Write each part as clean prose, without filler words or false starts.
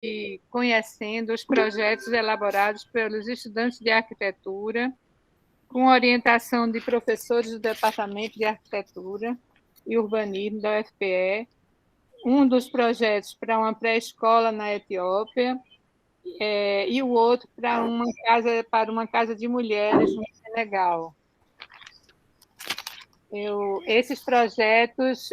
e conhecendo os projetos elaborados pelos estudantes de arquitetura, com orientação de professores do Departamento de Arquitetura e Urbanismo da UFPE, um dos projetos para uma pré-escola na Etiópia, e o outro para uma casa de mulheres no Senegal. Esses projetos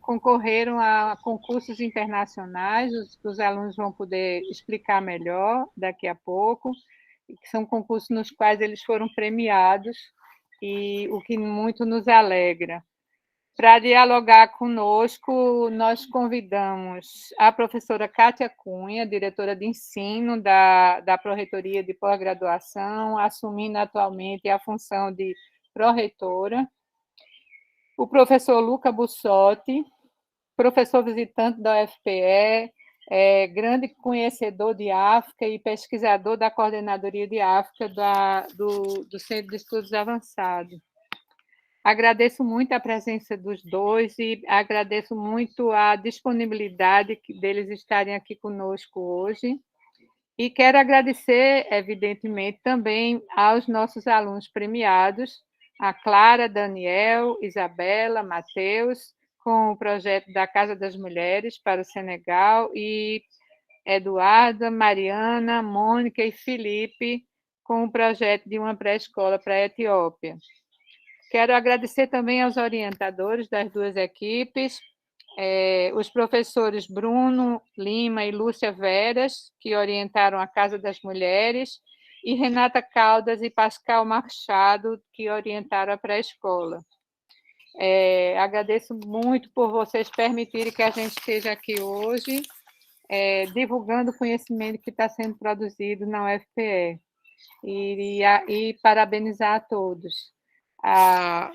concorreram a concursos internacionais, os alunos vão poder explicar melhor daqui a pouco, que são concursos nos quais eles foram premiados, e o que muito nos alegra. Para dialogar conosco, nós convidamos a professora Kátia Cunha, diretora de ensino da Pró-Reitoria de Pós-Graduação, assumindo atualmente a função de pró-reitora, o professor Luca Bussotti, professor visitante da UFPE, grande conhecedor de África e pesquisador da Coordenadoria de África do Centro de Estudos Avançados. Agradeço muito a presença dos dois e agradeço muito a disponibilidade deles estarem aqui conosco hoje. E quero agradecer, evidentemente, também aos nossos alunos premiados, a Clara, Daniel, Isabela, Matheus, com o projeto da Casa das Mulheres para o Senegal, e Eduarda, Mariana, Mônica e Felipe, com o projeto de uma pré-escola para a Etiópia. Quero agradecer também aos orientadores das duas equipes, os professores Bruno Lima e Lúcia Veras, que orientaram a Casa das Mulheres, e Renata Caldas e Pascal Machado, que orientaram a pré-escola. Agradeço muito por vocês permitirem que a gente esteja aqui hoje, divulgando o conhecimento que está sendo produzido na UFPE. E parabenizar a todos. A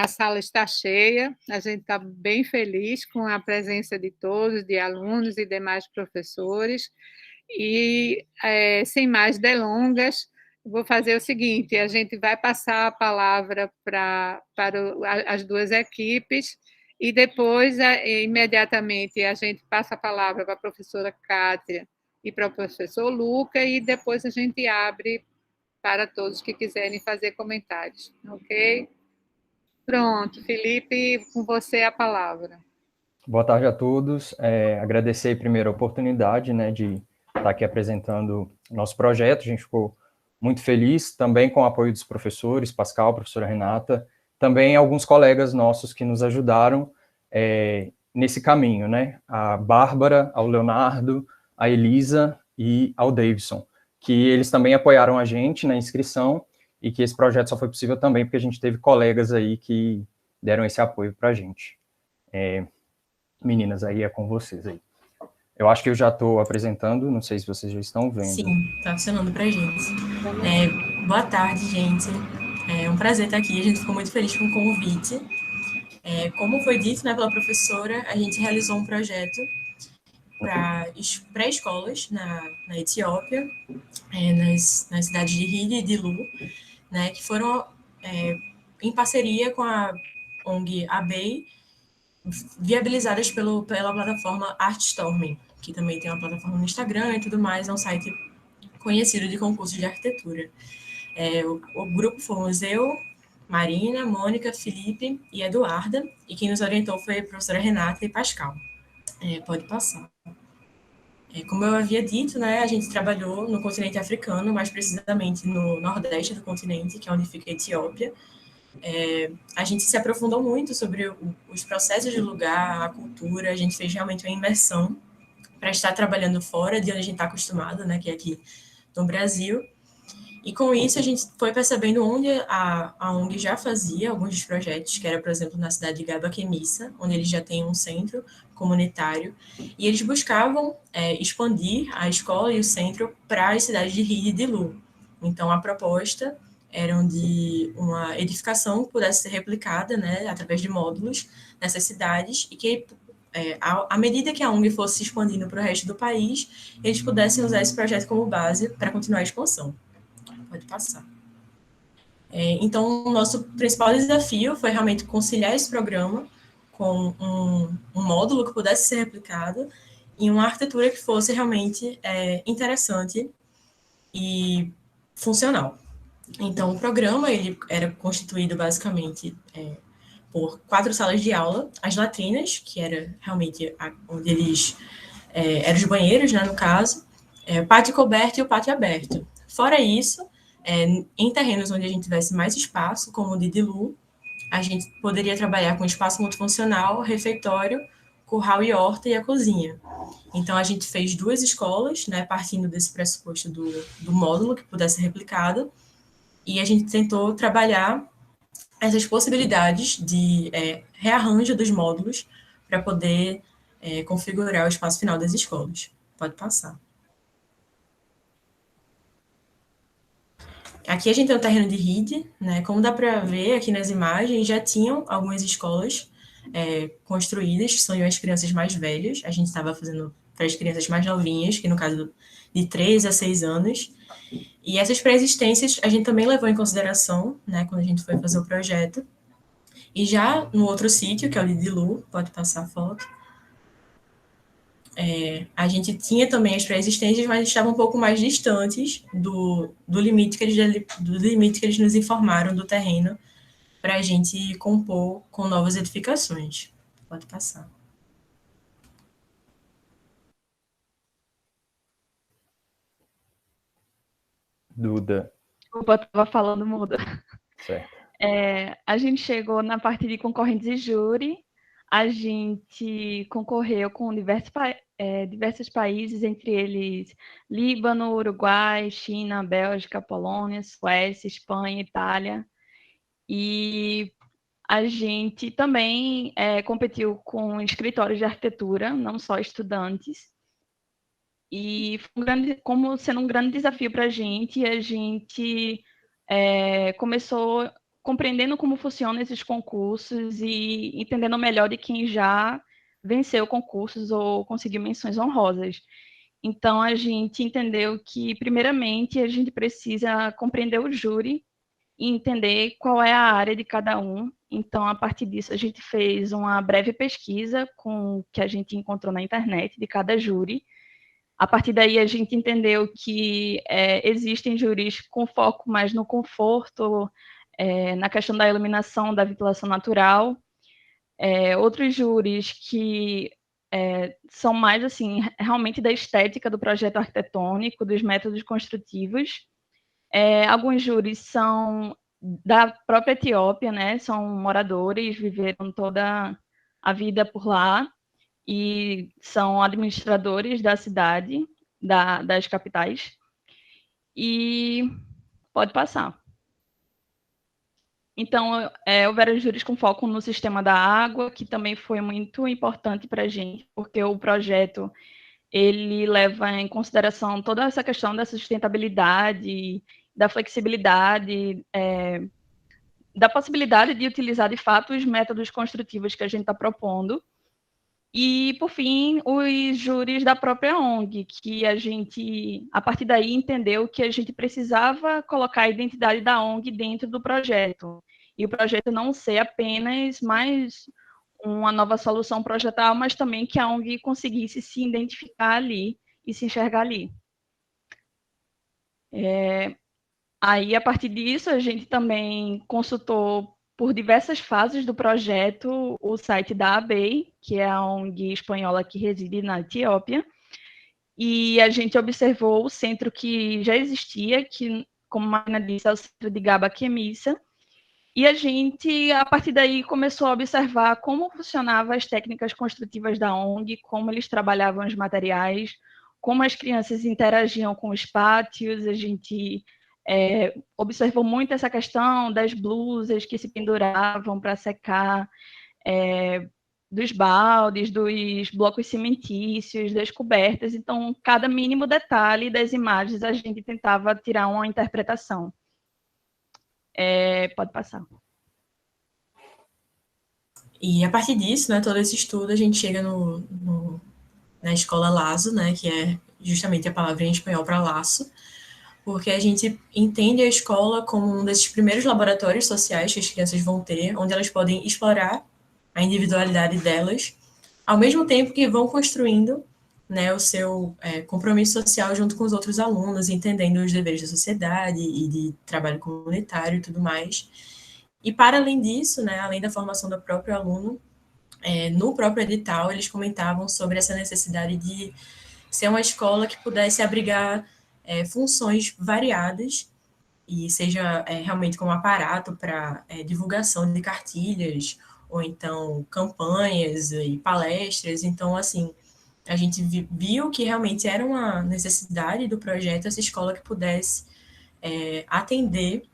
sala está cheia, a gente está bem feliz com a presença de todos, de alunos e demais professores, e sem mais delongas, vou fazer o seguinte, a gente vai passar a palavra para as duas equipes, e depois, imediatamente, a gente passa a palavra para a professora Kátia e para o professor Luca, e depois a gente abre para todos que quiserem fazer comentários, ok? Pronto, Felipe, com você a palavra. Boa tarde a todos. Agradecer primeiro a oportunidade, né, de estar aqui apresentando o nosso projeto. A gente ficou muito feliz, também com o apoio dos professores, Pascal, professora Renata, também alguns colegas nossos que nos ajudaram nesse caminho, né? A Bárbara, ao Leonardo, a Elisa e ao Davidson, que eles também apoiaram a gente na inscrição e que esse projeto só foi possível também porque a gente teve colegas aí que deram esse apoio para a gente. Meninas, aí é com vocês aí. Eu acho que eu já estou apresentando, não sei se vocês já estão vendo. Sim, está funcionando para a gente. Boa tarde, gente. É um prazer estar aqui, a gente ficou muito feliz com o convite. Como foi dito, né, pela professora, a gente realizou um projeto para pré-escolas na Etiópia, nas cidades de Hili e de Lu, né, que foram em parceria com a ONG ABEI, viabilizadas pela plataforma Artstorming, que também tem uma plataforma no Instagram e tudo mais, é um site conhecido de concursos de arquitetura. O grupo fomos eu, Marina, Mônica, Felipe e Eduarda, e quem nos orientou foi a professora Renata e Pascal. Pode passar. Como eu havia dito, né, a gente trabalhou no continente africano, mais precisamente no nordeste do continente, que é onde fica a Etiópia. A gente se aprofundou muito sobre os processos de lugar, a cultura, a gente fez realmente uma imersão para estar trabalhando fora de onde a gente está acostumado, né, que é aqui no Brasil. E com isso a gente foi percebendo onde a ONG já fazia alguns dos projetos, que era, por exemplo, na cidade de Gaba-Quemissa, onde eles já têm um centro comunitário, e eles buscavam expandir a escola e o centro para as cidades de Hili e de Lu. Então, a proposta era de uma edificação que pudesse ser replicada, né, através de módulos nessas cidades, e que, à medida que a ONG fosse se expandindo para o resto do país, eles pudessem usar esse projeto como base para continuar a expansão. Pode passar. Então, o nosso principal desafio foi realmente conciliar esse programa com um módulo que pudesse ser replicado em uma arquitetura que fosse realmente interessante e funcional. Então, o programa ele era constituído basicamente por 4 salas de aula, as latrinas, que era realmente onde eles eram os banheiros, né, no caso, o pátio coberto e o pátio aberto. Fora isso, em terrenos onde a gente tivesse mais espaço, como o de Dilu, a gente poderia trabalhar com espaço multifuncional, refeitório, curral e horta e a cozinha. Então, a gente fez 2 escolas, né, partindo desse pressuposto do módulo que pudesse ser replicado, e a gente tentou trabalhar essas possibilidades de rearranjo dos módulos para poder configurar o espaço final das escolas. Pode passar. Aqui a gente tem o terreno de rede, né? Como dá para ver aqui nas imagens, já tinham algumas escolas construídas, que são as crianças mais velhas. A gente estava fazendo para as crianças mais novinhas, que no caso de 3 a 6 anos. E essas pré-existências a gente também levou em consideração, né, quando a gente foi fazer o projeto. E já no outro sítio, que é o de Dilu, pode passar a foto, a gente tinha também as pré-existências, mas estavam um pouco mais distantes do limite que eles nos informaram do terreno para a gente compor com novas edificações. Pode passar. Duda. Desculpa, eu estava falando muda. Certo. A gente chegou na parte de concorrentes e júri, a gente concorreu com diversos países, entre eles Líbano, Uruguai, China, Bélgica, Polônia, Suécia, Espanha, Itália. E a gente também competiu com escritórios de arquitetura, não só estudantes. E foi como sendo um grande desafio para a gente começou compreendendo como funcionam esses concursos e entendendo melhor de quem já venceu concursos ou conseguiu menções honrosas. Então, a gente entendeu que, primeiramente, a gente precisa compreender o júri e entender qual é a área de cada um. Então, a partir disso, a gente fez uma breve pesquisa com o que a gente encontrou na internet de cada júri. A partir daí, a gente entendeu que existem júris com foco mais no conforto, na questão da iluminação, da ventilação natural. Outros júris que são mais, assim, realmente da estética do projeto arquitetônico, dos métodos construtivos. Alguns júris são da própria Etiópia, né? São moradores, viveram toda a vida por lá e são administradores da cidade, das capitais. E pode passar. Então, houveram júris com foco no sistema da água, que também foi muito importante para a gente, porque o projeto ele leva em consideração toda essa questão da sustentabilidade, da flexibilidade, da possibilidade de utilizar, de fato, os métodos construtivos que a gente está propondo. E, por fim, os júris da própria ONG, que a gente, a partir daí, entendeu que a gente precisava colocar a identidade da ONG dentro do projeto. E o projeto não ser apenas mais uma nova solução projetal, mas também que a ONG conseguisse se identificar ali e se enxergar ali. Aí, a partir disso, a gente também consultou por diversas fases do projeto o site da ABEI, que é a ONG espanhola que reside na Etiópia, e a gente observou o centro que já existia, que, como a Marina disse, é o centro de Gaba Kemissa, e a gente, a partir daí, começou a observar como funcionavam as técnicas construtivas da ONG, como eles trabalhavam os materiais, como as crianças interagiam com os pátios. A gente observou muito essa questão das blusas que se penduravam para secar, dos baldes, dos blocos cimentícios, das cobertas. Então, cada mínimo detalhe das imagens a gente tentava tirar uma interpretação. Pode passar. E a partir disso, né, todo esse estudo, a gente chega na escola Lazo, né, que é justamente a palavra em espanhol para laço, porque a gente entende a escola como um desses primeiros laboratórios sociais que as crianças vão ter, onde elas podem explorar a individualidade delas, ao mesmo tempo que vão construindo né, o seu compromisso social junto com os outros alunos, entendendo os deveres da sociedade e de trabalho comunitário e tudo mais. E, para além disso, né, além da formação do próprio aluno, no próprio edital, eles comentavam sobre essa necessidade de ser uma escola que pudesse abrigar funções variadas, e seja realmente como aparato para divulgação de cartilhas, ou então campanhas e palestras. Então, assim, a gente viu que realmente era uma necessidade do projeto essa escola que pudesse atender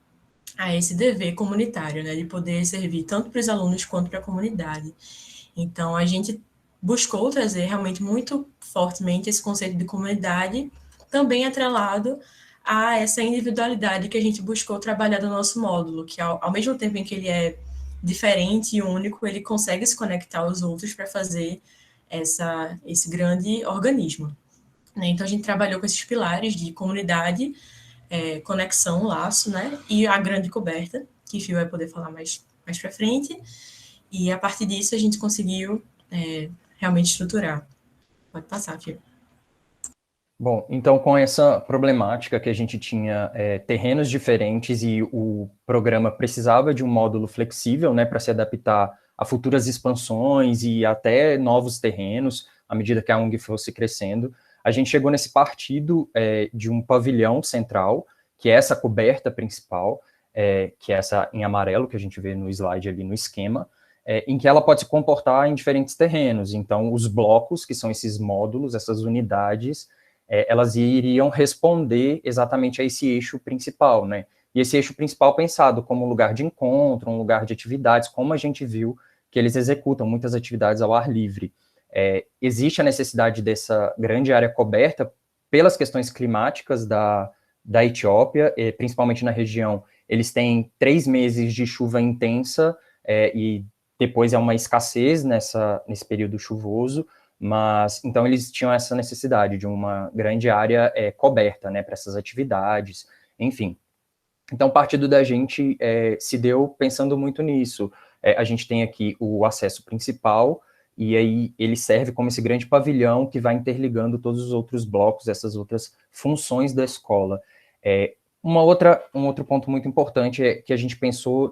a esse dever comunitário, né, de poder servir tanto para os alunos quanto para a comunidade. Então, a gente buscou trazer realmente muito fortemente esse conceito de comunidade, também atrelado a essa individualidade que a gente buscou trabalhar no nosso módulo, que ao mesmo tempo em que ele é diferente e único, ele consegue se conectar aos outros para fazer esse grande organismo. Né? Então, a gente trabalhou com esses pilares de comunidade, conexão, laço, né? E a grande coberta, que o Fio vai poder falar mais para frente. E, a partir disso, a gente conseguiu realmente estruturar. Pode passar, Fio. Bom, então com essa problemática que a gente tinha terrenos diferentes e o programa precisava de um módulo flexível, né, para se adaptar a futuras expansões e até novos terrenos, à medida que a UNG fosse crescendo, a gente chegou nesse partido de um pavilhão central, que é essa coberta principal, que é essa em amarelo que a gente vê no slide ali no esquema, em que ela pode se comportar em diferentes terrenos. Então, os blocos, que são esses módulos, essas unidades, elas iriam responder exatamente a esse eixo principal, né? E esse eixo principal pensado como um lugar de encontro, um lugar de atividades, como a gente viu que eles executam muitas atividades ao ar livre. Existe a necessidade dessa grande área coberta pelas questões climáticas da Etiópia, principalmente na região. Eles têm 3 meses de chuva intensa e depois é uma escassez nesse período chuvoso, mas, então, eles tinham essa necessidade de uma grande área coberta, né, para essas atividades, enfim. Então, o partido da gente se deu pensando muito nisso. A gente tem aqui o acesso principal, e aí ele serve como esse grande pavilhão que vai interligando todos os outros blocos, essas outras funções da escola. Um outro ponto muito importante é que a gente pensou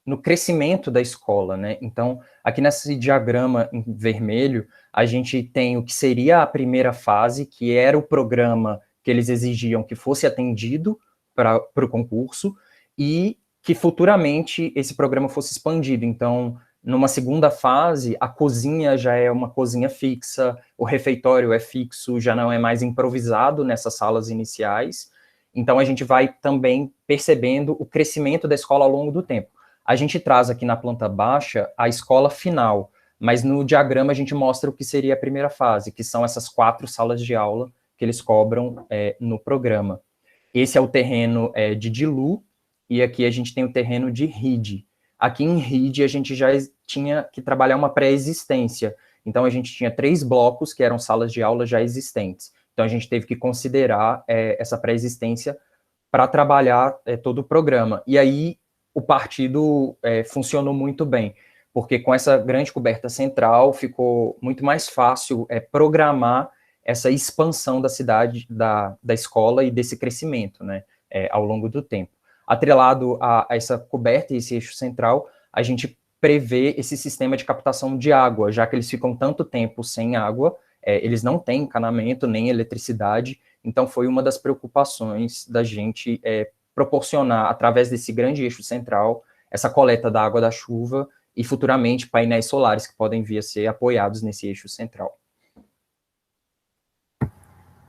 no crescimento da escola, né? Então, aqui nesse diagrama em vermelho, a gente tem o que seria a primeira fase, que era o programa que eles exigiam que fosse atendido para o concurso, e que futuramente esse programa fosse expandido. Então, numa segunda fase, a cozinha já é uma cozinha fixa, o refeitório é fixo, já não é mais improvisado nessas salas iniciais. Então, a gente vai também percebendo o crescimento da escola ao longo do tempo. A gente traz aqui na planta baixa a escola final, mas no diagrama a gente mostra o que seria a primeira fase, que são essas 4 salas de aula que eles cobram no programa. Esse é o terreno de Dilu, e aqui a gente tem o terreno de Ride. Aqui em Ride a gente já tinha que trabalhar uma pré-existência, então a gente tinha 3 blocos que eram salas de aula já existentes. Então a gente teve que considerar essa pré-existência para trabalhar todo o programa. E aí o partido funcionou muito bem, porque com essa grande coberta central ficou muito mais fácil programar essa expansão da cidade, da escola e desse crescimento, né, ao longo do tempo. Atrelado a essa coberta e esse eixo central, a gente prevê esse sistema de captação de água, já que eles ficam tanto tempo sem água, eles não têm encanamento nem eletricidade, então foi uma das preocupações da gente proporcionar, através desse grande eixo central, essa coleta da água da chuva e, futuramente, painéis solares que podem vir a ser apoiados nesse eixo central.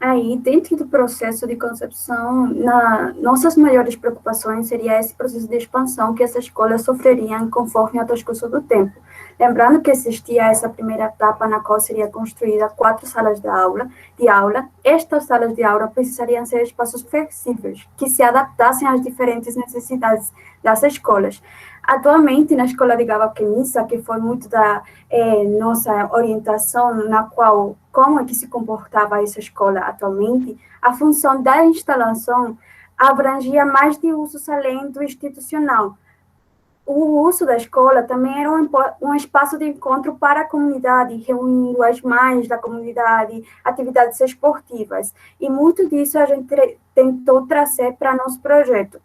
Aí, dentro do processo de concepção, nossas maiores preocupações seria esse processo de expansão que essa escola sofreria conforme o transcurso do tempo. Lembrando que existia essa primeira etapa na qual seria construída 4 salas de aula. Estas salas de aula precisariam ser espaços flexíveis, que se adaptassem às diferentes necessidades das escolas. Atualmente, na escola de Gavaquemissa, que foi muito da nossa orientação, na qual, como é que se comportava essa escola atualmente, a função da instalação abrangia mais de usos além do institucional. o uso da escola também era um espaço de encontro para a comunidade, reunindo as mães da comunidade, atividades esportivas. E muito disso a gente tentou trazer para nosso projeto.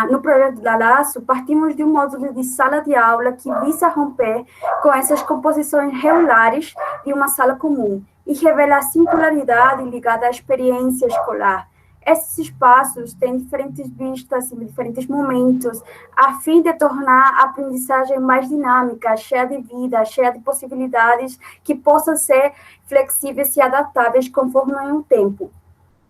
No projeto da Laço, partimos de um módulo de sala de aula que visa romper com essas composições regulares de uma sala comum e revela a singularidade ligada à experiência escolar. Esses espaços têm diferentes vistas em diferentes momentos, a fim de tornar a aprendizagem mais dinâmica, cheia de vida, cheia de possibilidades que possam ser flexíveis e adaptáveis conforme o tempo.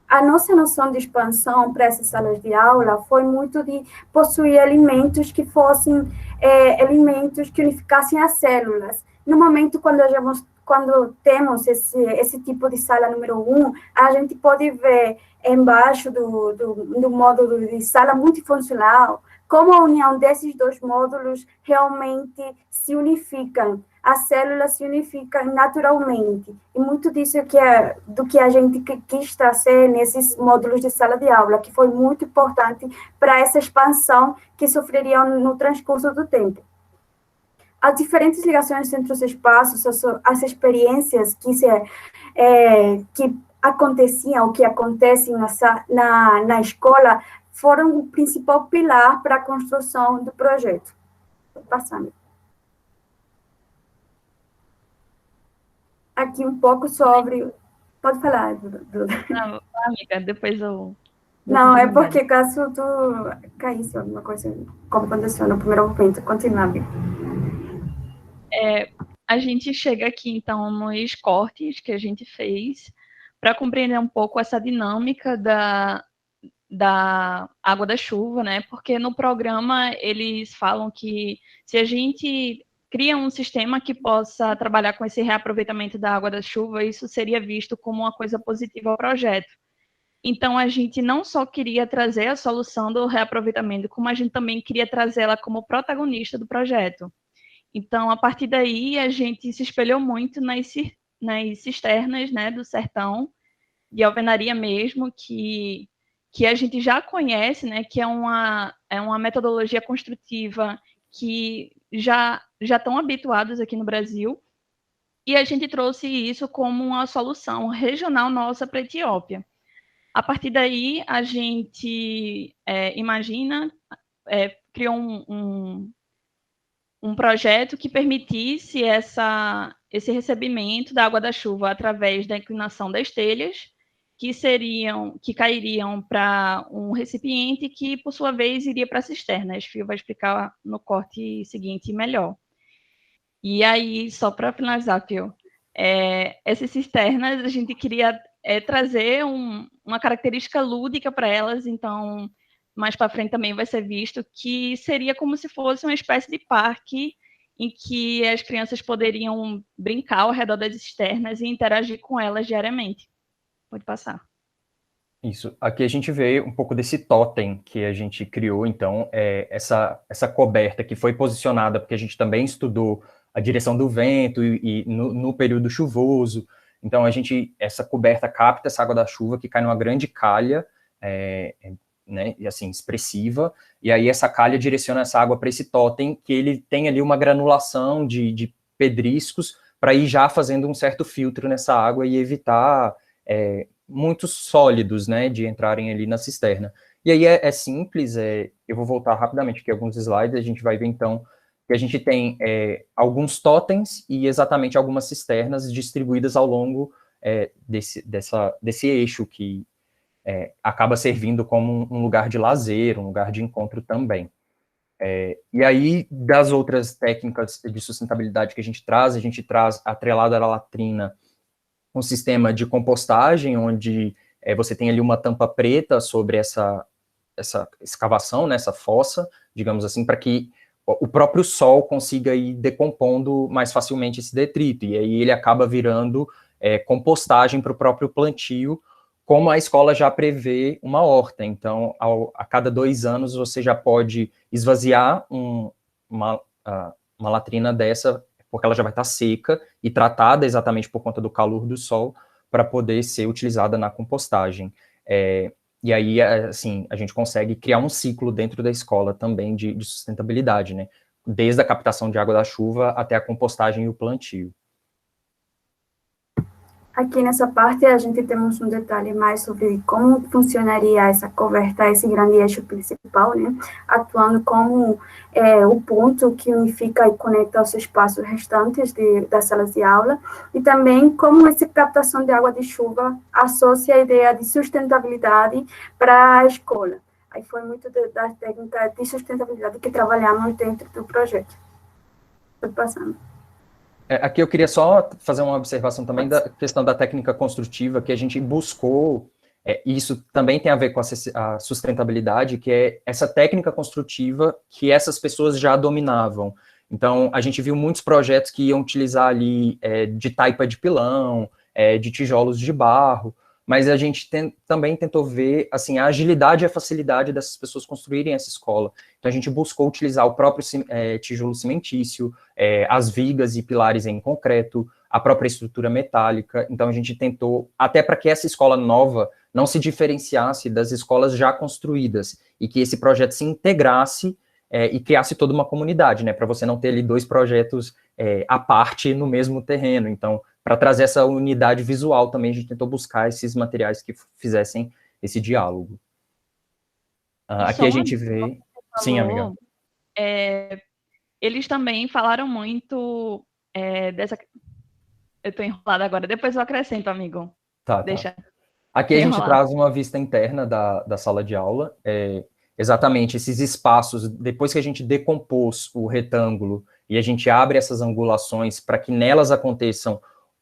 A nossa noção de expansão para essas salas de aula foi muito de possuir elementos que fossem elementos que unificassem as células. No momento, quando temos esse tipo de sala número 1, a gente pode ver embaixo do módulo de sala multifuncional como a união desses dois módulos realmente se unificam. As células se unificam naturalmente. E muito disso do que a gente quis trazer nesses módulos de sala de aula, que foi muito importante para essa expansão que sofreriam no transcurso do tempo. As diferentes ligações entre os espaços, as experiências que aconteciam, que acontecem na escola, foram o principal pilar para a construção do projeto. Passando. Aqui um pouco sobre... Pode falar, Duda. Não, amiga, depois eu... Não, é porque caso tu caísse alguma coisa, como aconteceu no primeiro momento. Continua, amiga. A gente chega aqui, então, nos cortes que a gente fez para compreender um pouco essa dinâmica da água da chuva, né? Porque no programa eles falam que se a gente cria um sistema que possa trabalhar com esse reaproveitamento da água da chuva, isso seria visto como uma coisa positiva ao projeto. Então, a gente não só queria trazer a solução do reaproveitamento, como a gente também queria trazê-la como protagonista do projeto. Então, a partir daí, a gente se espelhou muito nas cisternas, né, do sertão, de alvenaria mesmo, que a gente já conhece, né, que é uma metodologia construtiva que já estão habituados aqui no Brasil, e a gente trouxe isso como uma solução regional nossa para a Etiópia. A partir daí, a gente criou um projeto que permitisse esse recebimento da água da chuva através da inclinação das telhas, que cairiam para um recipiente que, por sua vez, iria para a cisterna. A Fio vai explicar no corte seguinte melhor. E aí, só para finalizar, Fio, essas cisternas, a gente queria trazer uma característica lúdica para elas, então, mais para frente também vai ser visto, que seria como se fosse uma espécie de parque em que as crianças poderiam brincar ao redor das cisternas e interagir com elas diariamente. Pode passar. Isso. Aqui a gente vê um pouco desse totem que a gente criou, então, essa coberta que foi posicionada, porque a gente também estudou a direção do vento e no período chuvoso. Então, essa coberta capta essa água da chuva que cai numa grande calha, né, e assim, expressiva, e aí essa calha direciona essa água para esse totem, que ele tem ali uma granulação de pedriscos para ir já fazendo um certo filtro nessa água e evitar muitos sólidos, né, de entrarem ali na cisterna. E aí é simples, eu vou voltar rapidamente aqui alguns slides, a gente vai ver então que a gente tem alguns totens e exatamente algumas cisternas distribuídas ao longo desse eixo que acaba servindo como um lugar de lazer, um lugar de encontro também. E aí, das outras técnicas de sustentabilidade que a gente traz atrelado à latrina, um sistema de compostagem, onde você tem ali uma tampa preta sobre essa escavação, né, essa fossa, digamos assim, para que o próprio sol consiga ir decompondo mais facilmente esse detrito, e aí ele acaba virando compostagem para o próprio plantio, como a escola já prevê uma horta. Então, a cada 2 anos, você já pode esvaziar uma latrina dessa, porque ela já vai estar seca e tratada exatamente por conta do calor do sol, para poder ser utilizada na compostagem. E aí, assim, a gente consegue criar um ciclo dentro da escola também de sustentabilidade, né? Desde a captação de água da chuva até a compostagem e o plantio. Aqui nessa parte, a gente temos um detalhe mais sobre como funcionaria essa coberta, esse grande eixo principal, né? Atuando como o ponto que unifica e conecta os espaços restantes das salas de aula, e também como essa captação de água de chuva associa a ideia de sustentabilidade para a escola. Aí foi muito da técnica de sustentabilidade que trabalhamos dentro do projeto. Estou passando. Aqui eu queria só fazer uma observação também da questão da técnica construtiva, que a gente buscou, e isso também tem a ver com a sustentabilidade, que é essa técnica construtiva que essas pessoas já dominavam. Então, a gente viu muitos projetos que iam utilizar ali de taipa de pilão, de tijolos de barro, mas a gente também tentou ver assim, a agilidade e a facilidade dessas pessoas construírem essa escola. Então, a gente buscou utilizar o próprio tijolo cimentício, as vigas e pilares em concreto, a própria estrutura metálica. Então, a gente tentou, até para que essa escola nova não se diferenciasse das escolas já construídas, e que esse projeto se integrasse e criasse toda uma comunidade, né, para você não ter ali dois projetos à parte no mesmo terreno. Então, para trazer essa unidade visual também, a gente tentou buscar esses materiais que fizessem esse diálogo. Aqui a gente vê... Sim, amiga. Eles também falaram muito dessa... Eu estou enrolada agora, depois eu acrescento, amigo. Tá. Deixa. Aqui a gente traz uma vista interna da sala de aula, exatamente esses espaços, depois que a gente decompôs o retângulo e a gente abre essas angulações para que nelas aconteçam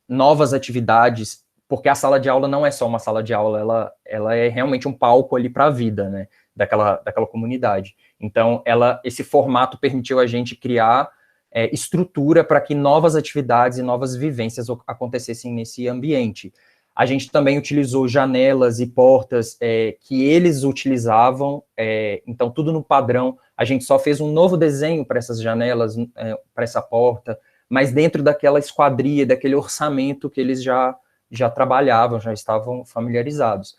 novas atividades, porque a sala de aula não é só uma sala de aula, ela é realmente um palco ali para a vida, né, daquela comunidade. Então, esse formato permitiu a gente criar estrutura para que novas atividades e novas vivências acontecessem nesse ambiente. A gente também utilizou janelas e portas que eles utilizavam, então tudo no padrão. A gente só fez um novo desenho para essas janelas, para essa porta, mas dentro daquela esquadria, daquele orçamento que eles já trabalhavam, já estavam familiarizados.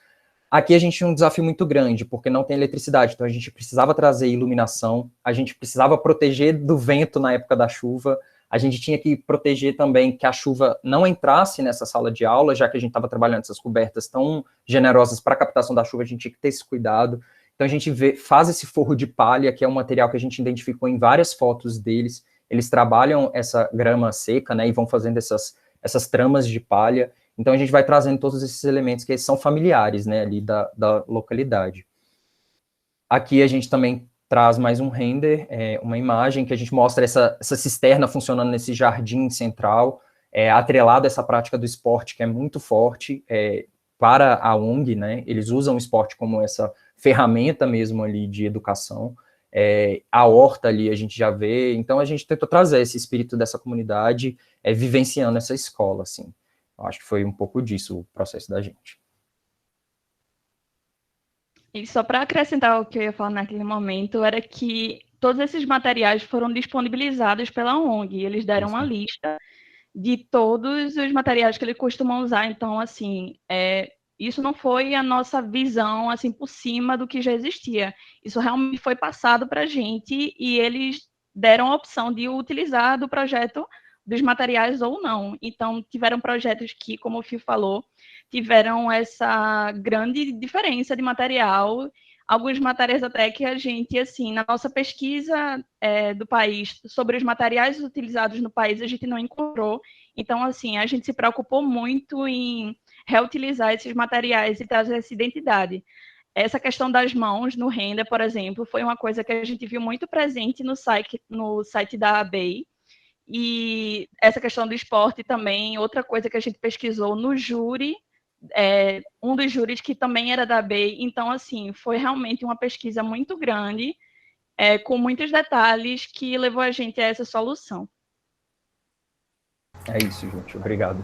Aqui a gente tinha um desafio muito grande, porque não tem eletricidade, então a gente precisava trazer iluminação, a gente precisava proteger do vento na época da chuva, a gente tinha que proteger também que a chuva não entrasse nessa sala de aula, já que a gente estava trabalhando essas cobertas tão generosas para a captação da chuva, a gente tinha que ter esse cuidado. Então a gente faz esse forro de palha, que é um material que a gente identificou em várias fotos deles. Eles trabalham essa grama seca, né, e vão fazendo essas tramas de palha. Então a gente vai trazendo todos esses elementos que são familiares, né, ali da localidade. Aqui a gente também traz mais um render, uma imagem que a gente mostra essa cisterna funcionando nesse jardim central, atrelado a essa prática do esporte que é muito forte para a ONG, né? Eles usam o esporte como essa ferramenta mesmo ali de educação. A horta ali a gente já vê, então a gente tentou trazer esse espírito dessa comunidade vivenciando essa escola, assim. Eu acho que foi um pouco disso o processo da gente. E só para acrescentar o que eu ia falar naquele momento, era que todos esses materiais foram disponibilizados pela ONG, eles deram uma lista de todos os materiais que eles costumam usar, então, assim, isso não foi a nossa visão, assim, por cima do que já existia, isso realmente foi passado para a gente e eles deram a opção de utilizar do projeto dos materiais ou não, então tiveram projetos que, como o Fio falou, tiveram essa grande diferença de material, alguns materiais até que a gente, assim, na nossa pesquisa do país sobre os materiais utilizados no país, a gente não encontrou, então, assim, a gente se preocupou muito em reutilizar esses materiais e trazer essa identidade. Essa questão das mãos no render, por exemplo, foi uma coisa que a gente viu muito presente no site da ABEI, e essa questão do esporte também, outra coisa que a gente pesquisou no júri, um dos júris que também era da ABEI, então, assim, foi realmente uma pesquisa muito grande, com muitos detalhes, que levou a gente a essa solução. É isso, gente. Obrigado.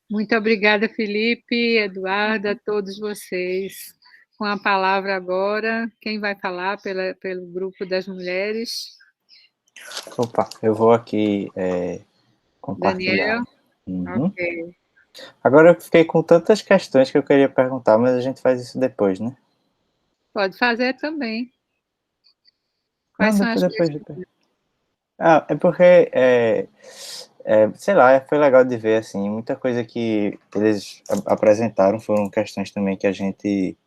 Muito obrigada, Felipe, Eduardo, a todos vocês. Com a palavra agora, quem vai falar pelo grupo das mulheres? Opa, eu vou aqui compartilhar. Daniel? Ok. Agora eu fiquei com tantas questões que eu queria perguntar, mas a gente faz isso depois, né? Pode fazer também. Quais Não, são as depois. Ah, é porque, sei lá, foi legal de ver, assim, muita coisa que eles apresentaram foram questões também que a gente,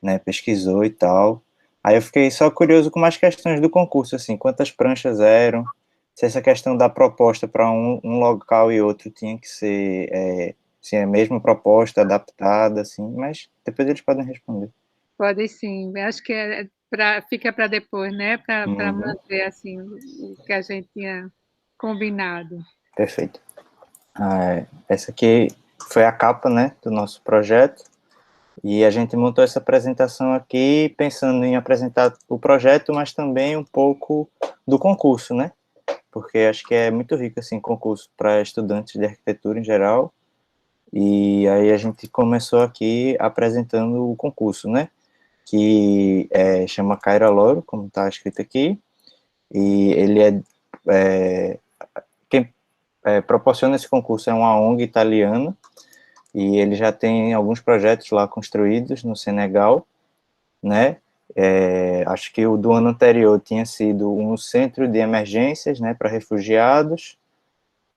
né, pesquisou e tal. Aí eu fiquei só curioso com mais questões do concurso, assim, quantas pranchas eram, se essa questão da proposta para um local e outro tinha que ser, se é a mesma proposta, adaptada, assim, mas depois eles podem responder. Pode sim. Eu acho que fica para depois, né? Para Uhum. manter assim o que a gente tinha combinado. Perfeito. Essa aqui foi a capa, né, do nosso projeto. E a gente montou essa apresentação aqui pensando em apresentar o projeto, mas também um pouco do concurso, né? Porque acho que é muito rico, assim, concurso para estudantes de arquitetura em geral. E aí a gente começou aqui apresentando o concurso, né? Que chama Caira Loro, como está escrito aqui. E ele quem proporciona esse concurso é uma ONG italiana, e ele já tem alguns projetos lá construídos no Senegal, né? Acho que o do ano anterior tinha sido um centro de emergências, né, para refugiados.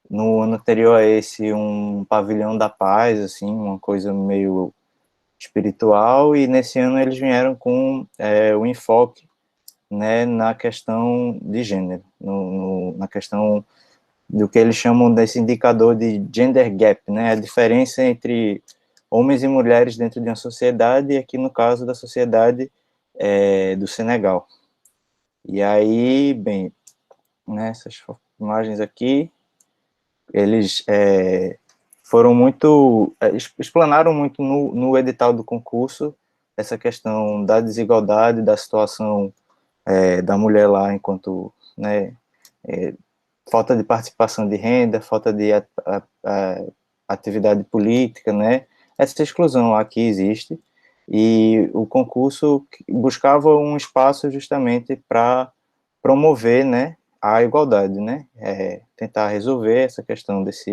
No ano anterior a esse, um pavilhão da paz, assim, uma coisa meio espiritual. E nesse ano eles vieram com o enfoque, né, na questão de gênero, na questão do que eles chamam desse indicador de gender gap, né, a diferença entre homens e mulheres dentro de uma sociedade, e aqui no caso da sociedade do Senegal. E aí, bem, nessas imagens aqui, eles foram muito, explanaram muito no edital do concurso essa questão da desigualdade, da situação da mulher lá enquanto, né, falta de participação de renda, falta de atividade política, né, essa exclusão lá que existe. E o concurso buscava um espaço justamente para promover, né, a igualdade, né, tentar resolver essa questão dessa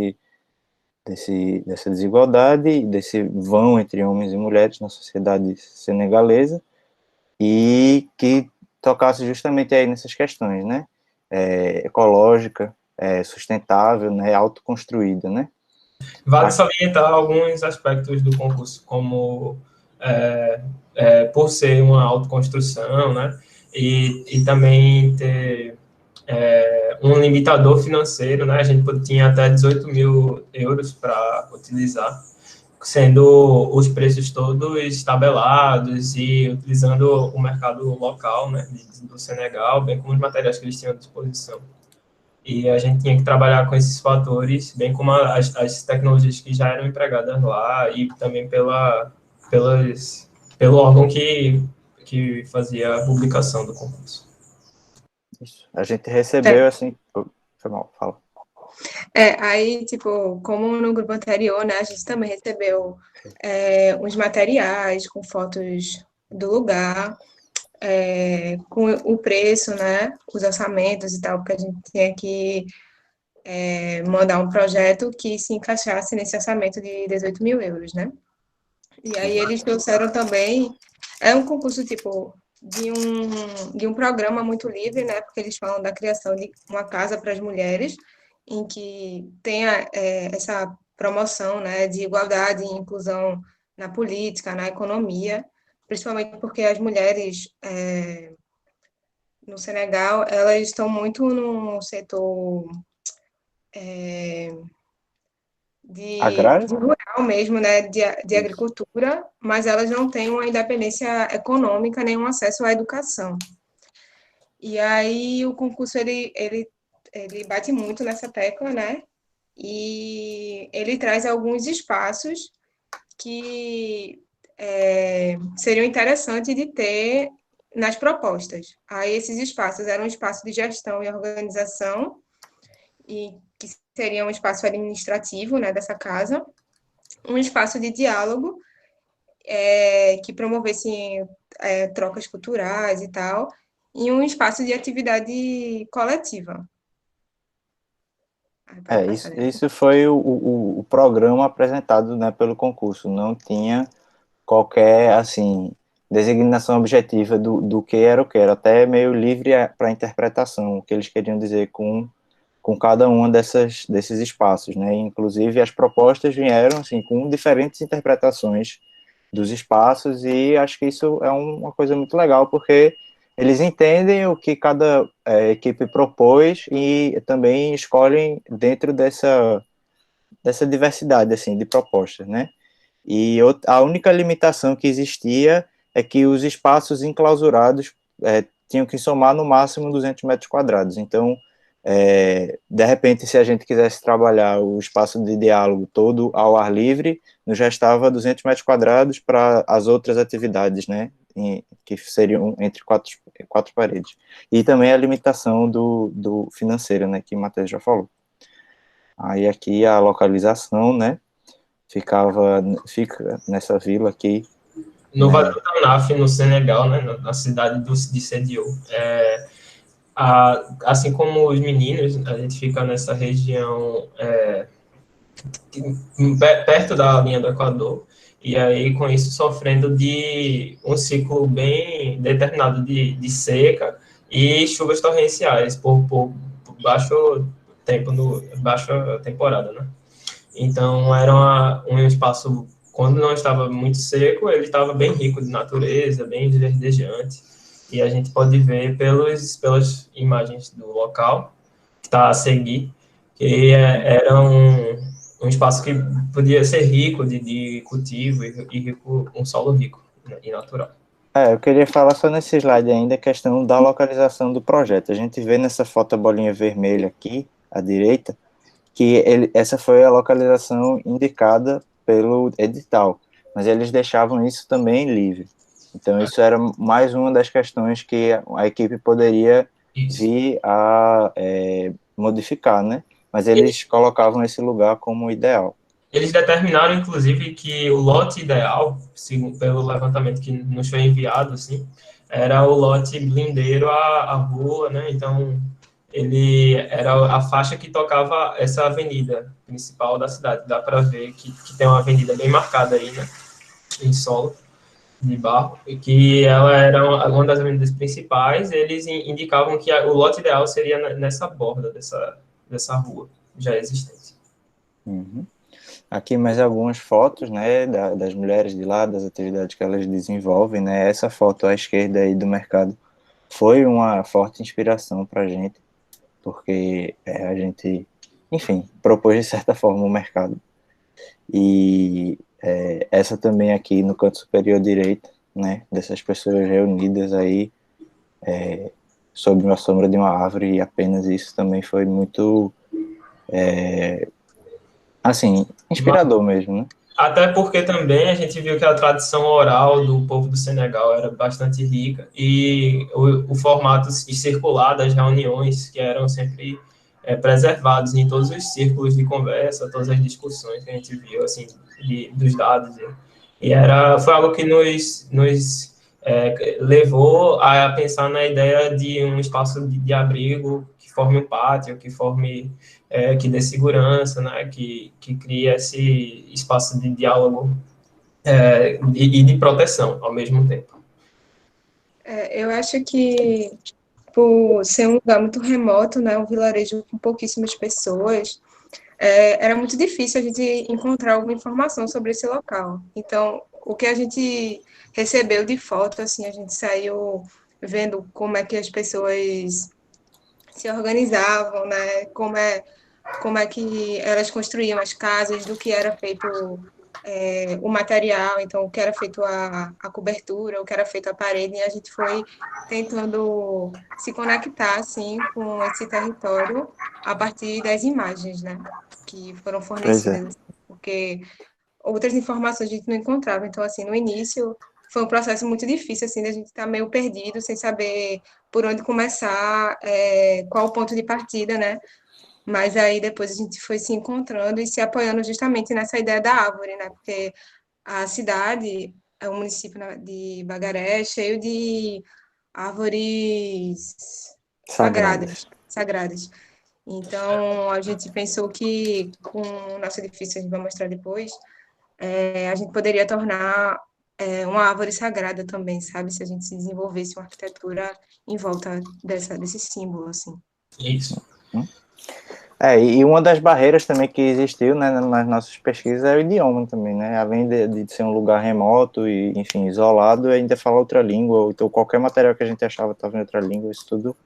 desigualdade, desse vão entre homens e mulheres na sociedade senegalesa, e que tocasse justamente aí nessas questões, né, ecológica, sustentável, né, autoconstruída, né. Vale salientar alguns aspectos do concurso, como por ser uma autoconstrução, né, e também ter um limitador financeiro, né, a gente tinha até 18 mil euros para utilizar, sendo os preços todos tabelados e utilizando o mercado local, né, do Senegal, bem como os materiais que eles tinham à disposição. E a gente tinha que trabalhar com esses fatores, bem como as tecnologias que já eram empregadas lá, e também pelo órgão que fazia a publicação do concurso. Isso. A gente recebeu, assim... Foi mal, fala. Aí, tipo, como no grupo anterior, né, a gente também recebeu uns materiais com fotos do lugar, com o preço, né, os orçamentos e tal, porque a gente tinha que mandar um projeto que se encaixasse nesse orçamento de 18 mil euros, né? E aí eles trouxeram também, um concurso, tipo, de um programa muito livre, né, porque eles falam da criação de uma casa para as mulheres, em que tenha essa promoção, né, de igualdade e inclusão na política, na economia, principalmente porque as mulheres no Senegal, elas estão muito no setor de rural mesmo, né, de agricultura, mas elas não têm uma independência econômica, nem um acesso à educação. E aí o concurso, ele bate muito nessa tecla, né, e ele traz alguns espaços que seriam interessantes de ter nas propostas. Aí esses espaços eram um espaço de gestão e organização, e que seria um espaço administrativo, né, dessa casa, um espaço de diálogo que promovesse trocas culturais e tal, e um espaço de atividade coletiva. Isso foi o programa apresentado, né, pelo concurso. Não tinha qualquer, assim, designação objetiva do que era o que era, até meio livre para interpretação, o que eles queriam dizer com cada um desses espaços, né? Inclusive, as propostas vieram, assim, com diferentes interpretações dos espaços, e acho que isso é uma coisa muito legal, porque eles entendem o que cada equipe propôs e também escolhem dentro dessa diversidade, assim, de propostas, né? E a única limitação que existia é que os espaços enclausurados tinham que somar no máximo 200 metros quadrados. Então, de repente, se a gente quisesse trabalhar o espaço de diálogo todo ao ar livre, nos restava 200 metros quadrados para as outras atividades, né, que seriam entre quatro paredes. E também a limitação do financeiro, né, que o Matheus já falou. Aí aqui a localização, né, fica nessa vila aqui. No Vale do Tanaf, no Senegal, né, na cidade de Sédio. Assim como os meninos, a gente fica nessa região perto da linha do Equador, e aí com isso sofrendo de um ciclo bem determinado de seca e chuvas torrenciais por baixo tempo, baixa temporada, né? Então era um espaço, quando não estava muito seco, ele estava bem rico de natureza, bem verdejante. E a gente pode ver pelas imagens do local, que está a seguir, que era um espaço que podia ser rico de cultivo e rico, um solo rico e natural. Eu queria falar só nesse slide ainda a questão da localização do projeto. A gente vê nessa foto a bolinha vermelha aqui, à direita, que essa foi a localização indicada pelo edital, mas eles deixavam isso também livre. Então, isso era mais uma das questões que a equipe poderia vir a modificar, né? Mas eles colocavam esse lugar como ideal. Eles determinaram, inclusive, que o lote ideal, pelo levantamento que nos foi enviado, assim, era o lote blindeiro à rua, né? Então, ele era a faixa que tocava essa avenida principal da cidade. Dá para ver que tem uma avenida bem marcada aí, né? Em solo de barro, e que ela era uma das avenidas principais. Eles indicavam que o lote ideal seria nessa borda dessa rua já existente. Uhum. Aqui mais algumas fotos, né, das mulheres de lá, das atividades que elas desenvolvem, né. Essa foto à esquerda aí do mercado foi uma forte inspiração para a gente, porque a gente, enfim, propôs de certa forma o mercado. E essa também aqui no canto superior direito, né, dessas pessoas reunidas aí sob uma sombra de uma árvore, e apenas isso também foi muito, assim, inspirador mesmo, né? Até porque também a gente viu que a tradição oral do povo do Senegal era bastante rica, e o formato circular das reuniões, que eram sempre preservados em todos os círculos de conversa, todas as discussões que a gente viu, assim, dos dados. E foi algo que nos levou a pensar na ideia de um espaço de abrigo que forme um pátio, que dê segurança, né, que crie esse espaço de diálogo e de proteção ao mesmo tempo. Eu acho que, por ser um lugar muito remoto, né, um vilarejo com pouquíssimas pessoas, era muito difícil a gente encontrar alguma informação sobre esse local. Então, o que a gente recebeu de foto, assim, a gente saiu vendo como é que as pessoas se organizavam, né, como é que elas construíam as casas, do que era feito o material, então o que era feito a cobertura, o que era feito a parede, e a gente foi tentando se conectar, assim, com esse território a partir das imagens, né, que foram fornecidas, porque outras informações a gente não encontrava. Então, assim, no início foi um processo muito difícil, assim, da gente estar meio perdido, sem saber por onde começar, qual o ponto de partida, né? Mas aí depois a gente foi se encontrando e se apoiando justamente nessa ideia da árvore, né? Porque a cidade, o município de Bagaré, é cheio de árvores sagradas. Então, a gente pensou que, com o nosso edifício, a gente vai mostrar depois, a gente poderia tornar uma árvore sagrada também, sabe? Se a gente se desenvolvesse uma arquitetura em volta desse símbolo, assim. Isso. E uma das barreiras também que existiu, né, nas nossas pesquisas é o idioma também, né? Além de ser um lugar remoto e, enfim, isolado, ainda falar outra língua, ou então qualquer material que a gente achava que estava em outra língua, isso tudo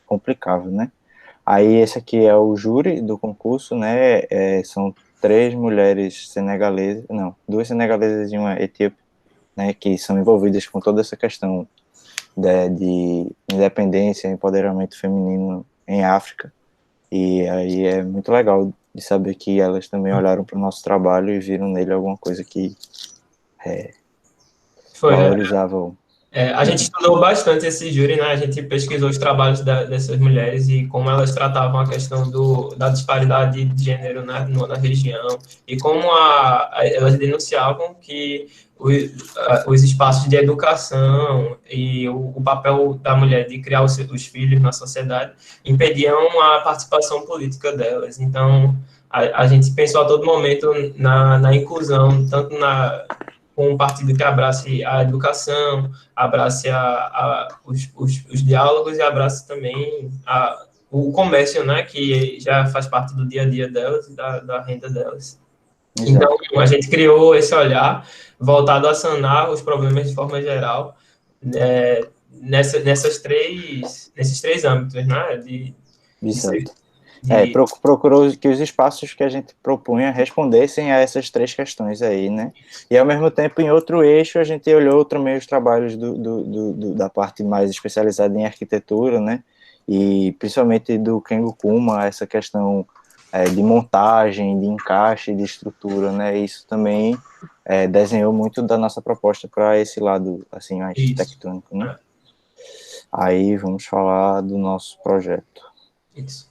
complicava, né? Aí esse aqui é o júri do concurso, né? São 3 mulheres senegalesas, não, 2 senegalesas e uma etíope, né? Que são envolvidas com toda essa questão de independência, empoderamento feminino em África. E aí é muito legal de saber que elas também olharam para o nosso trabalho e viram nele alguma coisa que valorizava. A gente estudou bastante esse júri, né? A gente pesquisou os trabalhos dessas mulheres e como elas tratavam a questão da disparidade de gênero, né, na região, e como elas denunciavam que os espaços de educação e o papel da mulher de criar os filhos na sociedade impediam a participação política delas. Então, a gente pensou a todo momento na inclusão, tanto com um partido que abrace a educação, abrace os diálogos e abrace também o comércio, né, que já faz parte do dia a dia delas e da renda delas. Exato. Então, a gente criou esse olhar voltado a sanar os problemas de forma geral, nesses três âmbitos, né, procurou que os espaços que a gente propunha respondessem a essas 3 questões aí, né? E, ao mesmo tempo, em outro eixo, a gente olhou também os trabalhos da parte mais especializada em arquitetura, né? E, principalmente, do Kengo Kuma, essa questão de montagem, de encaixe, de estrutura, né? Isso também desenhou muito da nossa proposta para esse lado, assim, arquitetônico, né? Aí, vamos falar do nosso projeto. Isso.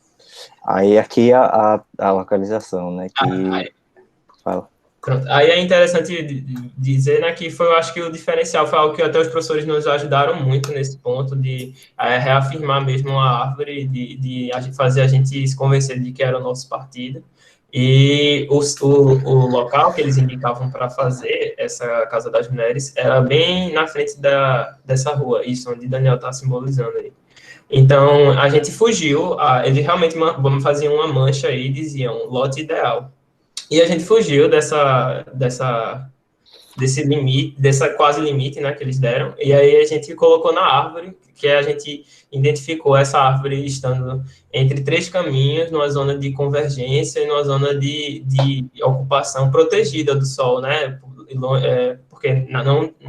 Aí aqui a localização, né? Fala. Pronto. Aí é interessante dizer, né, que foi, eu acho que o diferencial foi algo que até os professores nos ajudaram muito nesse ponto de reafirmar mesmo a árvore, de fazer a gente se convencer de que era o nosso partido. E o local que eles indicavam para fazer essa Casa das Mulheres era bem na frente dessa rua, isso onde Daniel está simbolizando aí. Então, a gente fugiu, eles realmente faziam uma mancha aí e diziam lote ideal. E a gente fugiu desse limite, dessa quase limite, né, que eles deram, e aí a gente colocou na árvore, que a gente identificou essa árvore estando entre 3 caminhos, numa zona de convergência e numa zona de ocupação protegida do sol, né, porque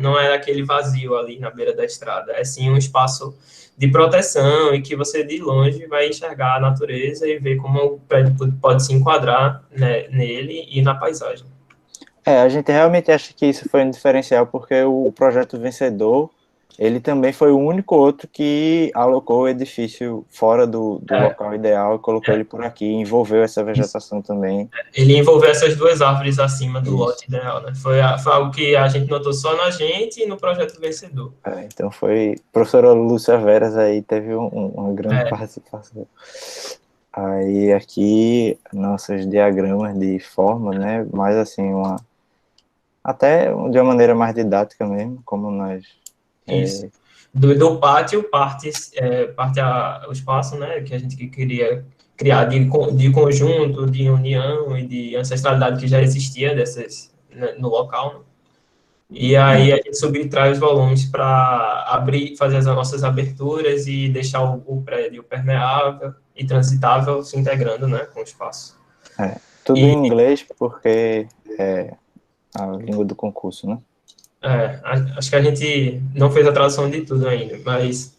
não é aquele vazio ali na beira da estrada, é sim um espaço de proteção e que você de longe vai enxergar a natureza e ver como o prédio pode se enquadrar, né, nele e na paisagem. A gente realmente acha que isso foi um diferencial porque o projeto vencedor, ele também foi o único outro que alocou o edifício fora do local ideal e colocou ele por aqui, envolveu essa vegetação também. Ele envolveu essas 2 árvores acima do lote ideal, né? Foi algo que a gente notou só na gente e no projeto vencedor. Então foi... A professora Lúcia Veras aí teve uma grande participação. Aí aqui, nossos diagramas de forma, né? Mais assim, até de uma maneira mais didática mesmo, como nós... Isso. Do pátio parte o espaço, né, que a gente queria criar de conjunto, de união e de ancestralidade que já existia no local, né? E aí a gente subtrai os volumes para fazer as nossas aberturas e deixar o prédio permeável e transitável, se integrando, né, com o espaço. Tudo em inglês, porque é a língua do concurso, né? Acho que a gente não fez a tradução de tudo ainda, mas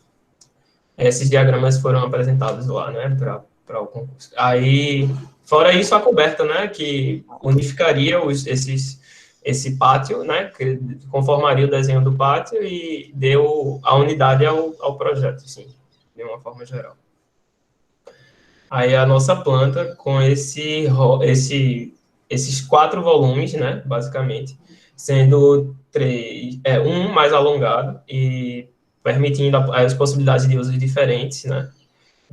esses diagramas foram apresentados lá, né, para o concurso. Aí, fora isso, a coberta, né, que unificaria esse pátio, né, que conformaria o desenho do pátio e deu a unidade ao projeto, sim, de uma forma geral. Aí a nossa planta com esses 4 volumes, né, basicamente, sendo 3, mais alongado e permitindo as possibilidades de usos diferentes, né,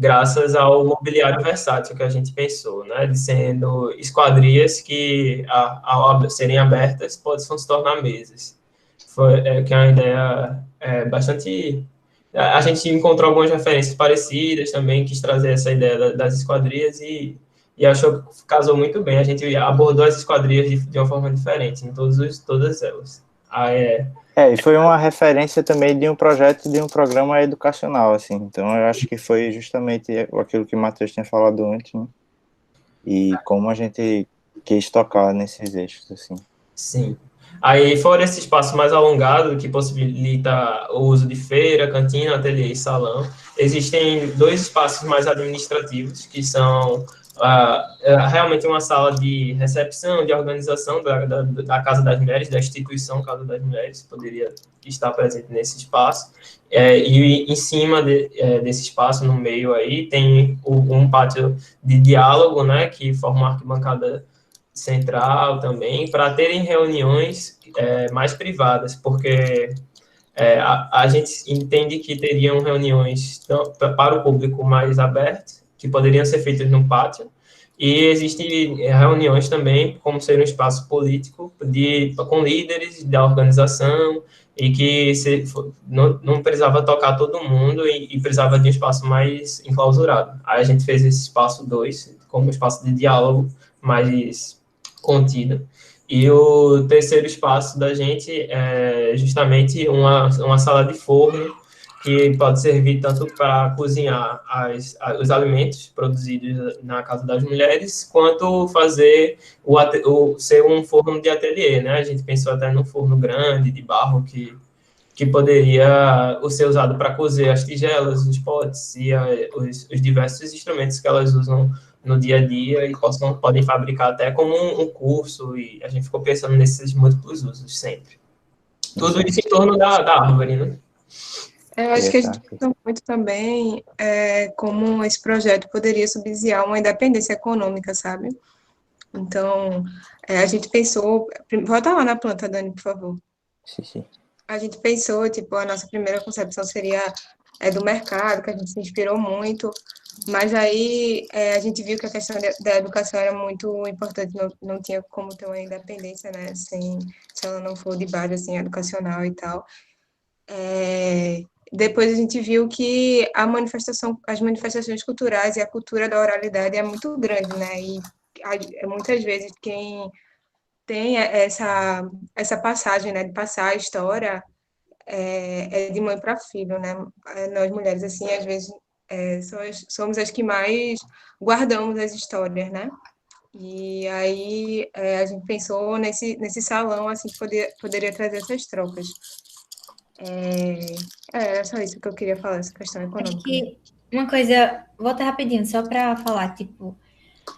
graças ao mobiliário versátil que a gente pensou, né, de sendo esquadrias que, ao serem abertas, possam se tornar mesas. Que é uma ideia bastante... A gente encontrou algumas referências parecidas também, quis trazer essa ideia das esquadrias e achou que casou muito bem. A gente abordou as esquadrias de uma forma diferente em todas elas. E foi uma referência também de um projeto, de um programa educacional, assim. Então, eu acho que foi justamente aquilo que o Matheus tinha falado antes, né? E como a gente quis tocar nesses eixos, assim. Sim. Aí, fora esse espaço mais alongado, que possibilita o uso de feira, cantina, ateliê e salão, existem 2 espaços mais administrativos, que são realmente uma sala de recepção, de organização da Casa das Mulheres, da instituição Casa das Mulheres, poderia estar presente nesse espaço, e em cima desse espaço, no meio aí, tem um pátio de diálogo, né, que forma uma arquibancada central também, para terem reuniões mais privadas, porque a gente entende que teriam reuniões para o público mais aberto, que poderiam ser feitas no pátio, e existem reuniões também, como ser um espaço político, com líderes da organização, e que não precisava tocar todo mundo, e precisava de um espaço mais enclausurado. Aí a gente fez esse espaço 2, como espaço de diálogo mais contido. E o terceiro espaço da gente é justamente uma sala de forno, que pode servir tanto para cozinhar os alimentos produzidos na Casa das Mulheres, quanto fazer ser um forno de ateliê, né? A gente pensou até num forno grande, de barro, que poderia ser usado para cozer as tigelas, os potes e os diversos instrumentos que elas usam no dia a dia e podem fabricar até como um curso, e a gente ficou pensando nesses múltiplos usos sempre. Tudo isso em torno da árvore, né? Eu acho que a gente pensou muito também como esse projeto poderia subsidiar uma independência econômica, sabe? Então, a gente pensou... Volta lá na planta, Dani, por favor. Sim. A gente pensou, tipo, a nossa primeira concepção seria do mercado, que a gente se inspirou muito, mas aí a gente viu que a questão da educação era muito importante, não tinha como ter uma independência, né, se ela não for de base, assim, educacional e tal. Depois a gente viu que as manifestações culturais e a cultura da oralidade é muito grande, né, e muitas vezes quem tem essa passagem, né, de passar a história de mãe para filho, né? Nós mulheres, assim, às vezes somos as que mais guardamos as histórias, né? E aí a gente pensou nesse salão, assim, que poderia trazer essas trocas. Era só isso que eu queria falar, essa questão econômica. Acho que uma coisa, volta rapidinho, só para falar, tipo,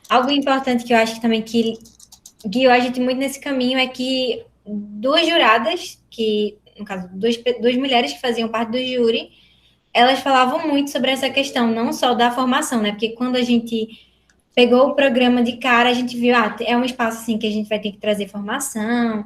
algo importante que eu acho que também que guiou a gente muito nesse caminho é que 2 juradas, que, no caso, 2 mulheres que faziam parte do júri, elas falavam muito sobre essa questão, não só da formação, né? Porque quando a gente pegou o programa de cara, a gente viu, é um espaço, assim, que a gente vai ter que trazer formação,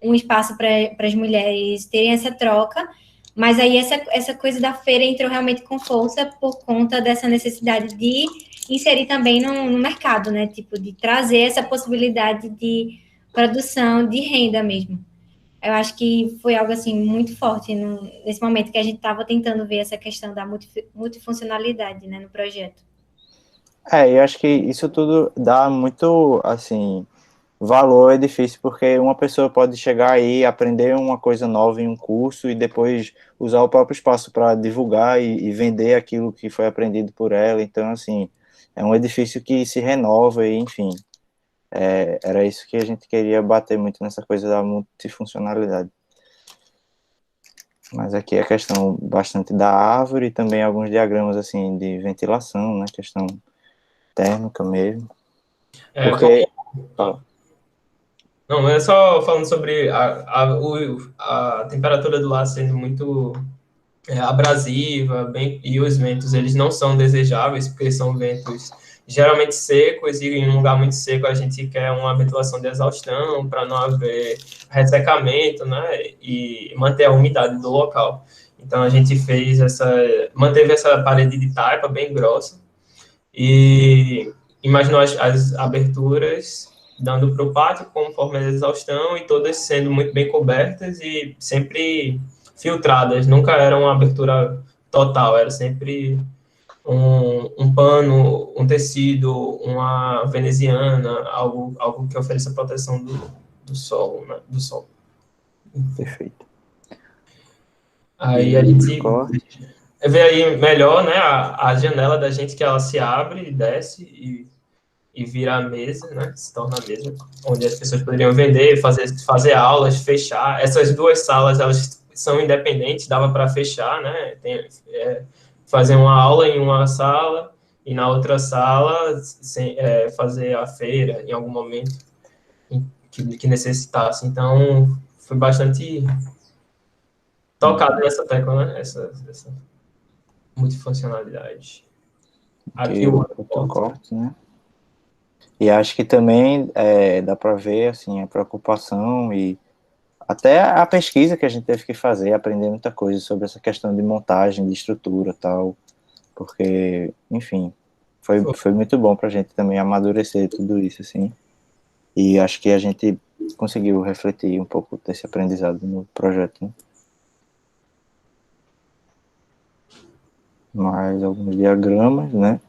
um espaço para as mulheres terem essa troca, mas aí essa coisa da feira entrou realmente com força por conta dessa necessidade de inserir também no mercado, né? Tipo, de trazer essa possibilidade de produção, de renda mesmo. Eu acho que foi algo, assim, muito forte nesse momento que a gente estava tentando ver essa questão da multifuncionalidade, né, no projeto. Eu acho que isso tudo dá muito, assim, valor ao edifício, porque uma pessoa pode chegar aí, aprender uma coisa nova em um curso e depois usar o próprio espaço para divulgar e vender aquilo que foi aprendido por ela. Então, assim, é um edifício que se renova e, enfim, era isso que a gente queria bater muito nessa coisa da multifuncionalidade. Mas aqui é a questão bastante da árvore e também alguns diagramas, assim, de ventilação, né, questão térmica mesmo. Porque... Não, é só falando sobre a temperatura do lar sendo muito abrasiva, e os ventos, eles não são desejáveis, porque são ventos geralmente secos, e em um lugar muito seco a gente quer uma ventilação de exaustão para não haver ressecamento, né, e manter a umidade do local. Então, a gente manteve essa parede de taipa bem grossa e imaginou as aberturas dando para o pátio com forma de exaustão e todas sendo muito bem cobertas e sempre filtradas. Nunca era uma abertura total, era sempre um pano, um tecido, uma veneziana, algo que ofereça proteção do sol, né? Do sol. Perfeito. Aí a gente vê aí melhor, né, a janela da gente, que ela se abre, desce e vira a mesa, né, se torna a mesa, onde as pessoas poderiam vender, fazer aulas, fechar. Essas duas salas, elas são independentes, dava para fechar, né, fazer uma aula em uma sala e na outra sala fazer a feira em algum momento que necessitasse. Então, foi bastante tocado nessa tecla, né, essa multifuncionalidade. Aqui o corte, né? E acho que também dá para ver assim, a preocupação e até a pesquisa que a gente teve que fazer, aprender muita coisa sobre essa questão de montagem, de estrutura e tal, porque, enfim, foi muito bom para a gente também amadurecer tudo isso, assim, e acho que a gente conseguiu refletir um pouco desse aprendizado no projeto, né? Mais alguns diagramas, né?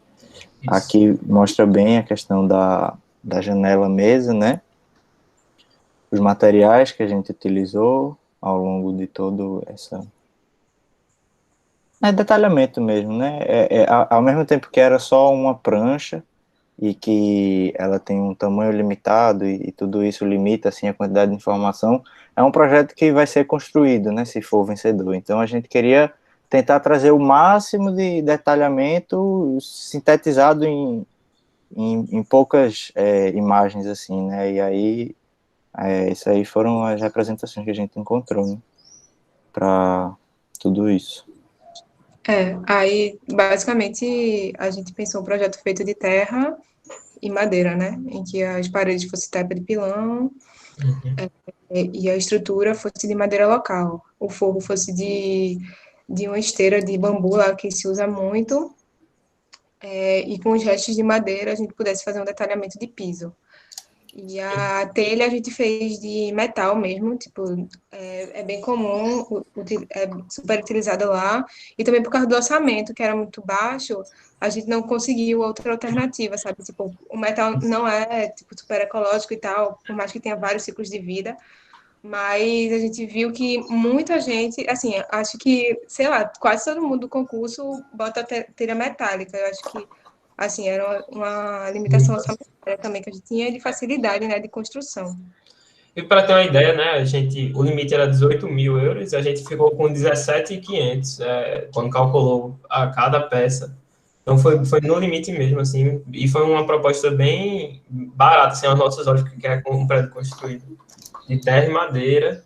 Isso. Aqui mostra bem a questão da janela-mesa, né? Os materiais que a gente utilizou ao longo de todo essa... detalhamento mesmo, né? Ao mesmo tempo que era só uma prancha e que ela tem um tamanho limitado e tudo isso limita, assim, a quantidade de informação, é um projeto que vai ser construído, né? Se for vencedor. Então, a gente queria tentar trazer o máximo de detalhamento sintetizado em poucas imagens, assim, né? E aí, isso aí foram as representações que a gente encontrou, né? Para tudo isso. Aí, basicamente, a gente pensou um projeto feito de terra e madeira, né? Em que as paredes fossem taipa de pilão, e a estrutura fosse de madeira local. O forro fosse de uma esteira de bambu lá, que se usa muito, e com os restos de madeira a gente pudesse fazer um detalhamento de piso. E a telha a gente fez de metal mesmo, tipo, é bem comum, é super utilizada lá, e também por causa do orçamento, que era muito baixo, a gente não conseguiu outra alternativa, sabe? Tipo, o metal não é, tipo, super ecológico e tal, por mais que tenha vários ciclos de vida, mas a gente viu que muita gente, assim, acho que, sei lá, quase todo mundo do concurso bota telha metálica. Eu acho que, assim, era uma limitação orçamentária também que a gente tinha de facilidade, né, de construção. E para ter uma ideia, né, o limite era 18.000 euros, a gente ficou com 17.500 quando calculou a cada peça. Então, foi no limite mesmo, assim, e foi uma proposta bem barata, assim, aos nossos olhos, que é um prédio construído de terra e madeira.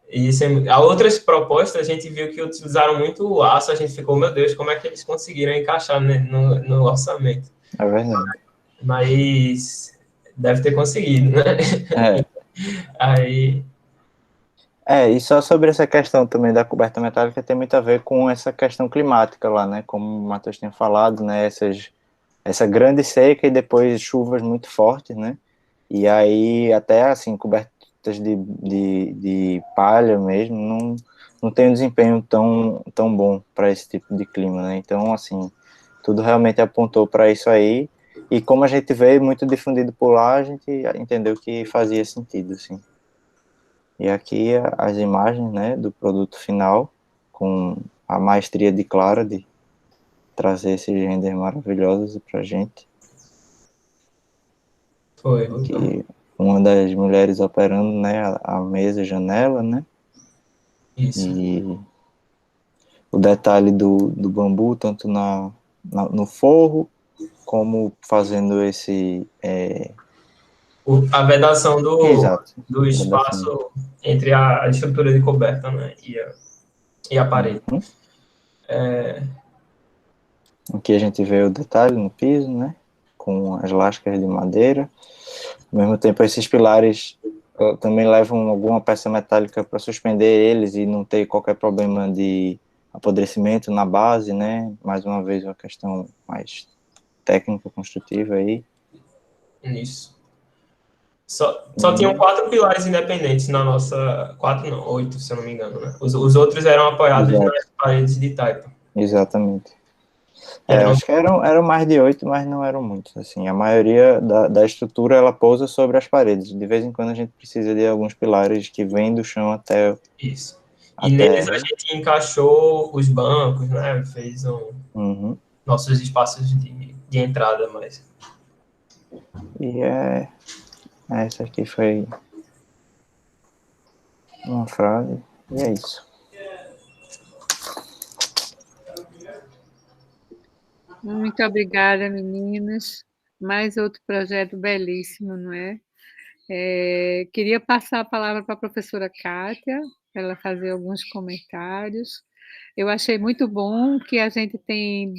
E a outras propostas, a gente viu que utilizaram muito o aço, a gente ficou, meu Deus, como é que eles conseguiram encaixar, né, no orçamento? É verdade. Mas deve ter conseguido, né? Aí... e só sobre essa questão também da coberta metálica, tem muito a ver com essa questão climática lá, né? Como o Matheus tinha falado, né? Essa grande seca e depois chuvas muito fortes, né? E aí, até assim, cobertas de palha mesmo, não tem um desempenho tão bom para esse tipo de clima, né? Então, assim, tudo realmente apontou para isso aí. E como a gente veio muito difundido por lá, a gente entendeu que fazia sentido, assim. E aqui as imagens, né, do produto final, com a maestria de Clara de trazer esses renders maravilhosos pra gente. Foi. Que uma das mulheres operando, né, a mesa e janela, né? Isso. E o detalhe do bambu, tanto no forro, como fazendo esse... a vedação do espaço vedação. Entre a estrutura de coberta, né, e a parede. Aqui a gente vê o detalhe no piso, né, com as lascas de madeira. Ao mesmo tempo, esses pilares também levam alguma peça metálica para suspender eles e não ter qualquer problema de apodrecimento na base, né? Mais uma vez, uma questão mais técnica, construtiva aí. Isso. Só tinham 4 pilares independentes na nossa... 4 não, 8, se eu não me engano, né? Os outros eram apoiados nas paredes de taipa. Exatamente. Acho que eram mais de 8, mas não eram muitos, assim. A maioria da estrutura, ela pousa sobre as paredes. De vez em quando a gente precisa de alguns pilares que vêm do chão até... Isso. E neles a gente encaixou os bancos, né? Fez nossos espaços de entrada, mas... E essa aqui foi uma frase, e é isso. Muito obrigada, meninas. Mais outro projeto belíssimo, não é? Queria passar a palavra para a professora Kátia, para ela fazer alguns comentários. Eu achei muito bom que a gente tem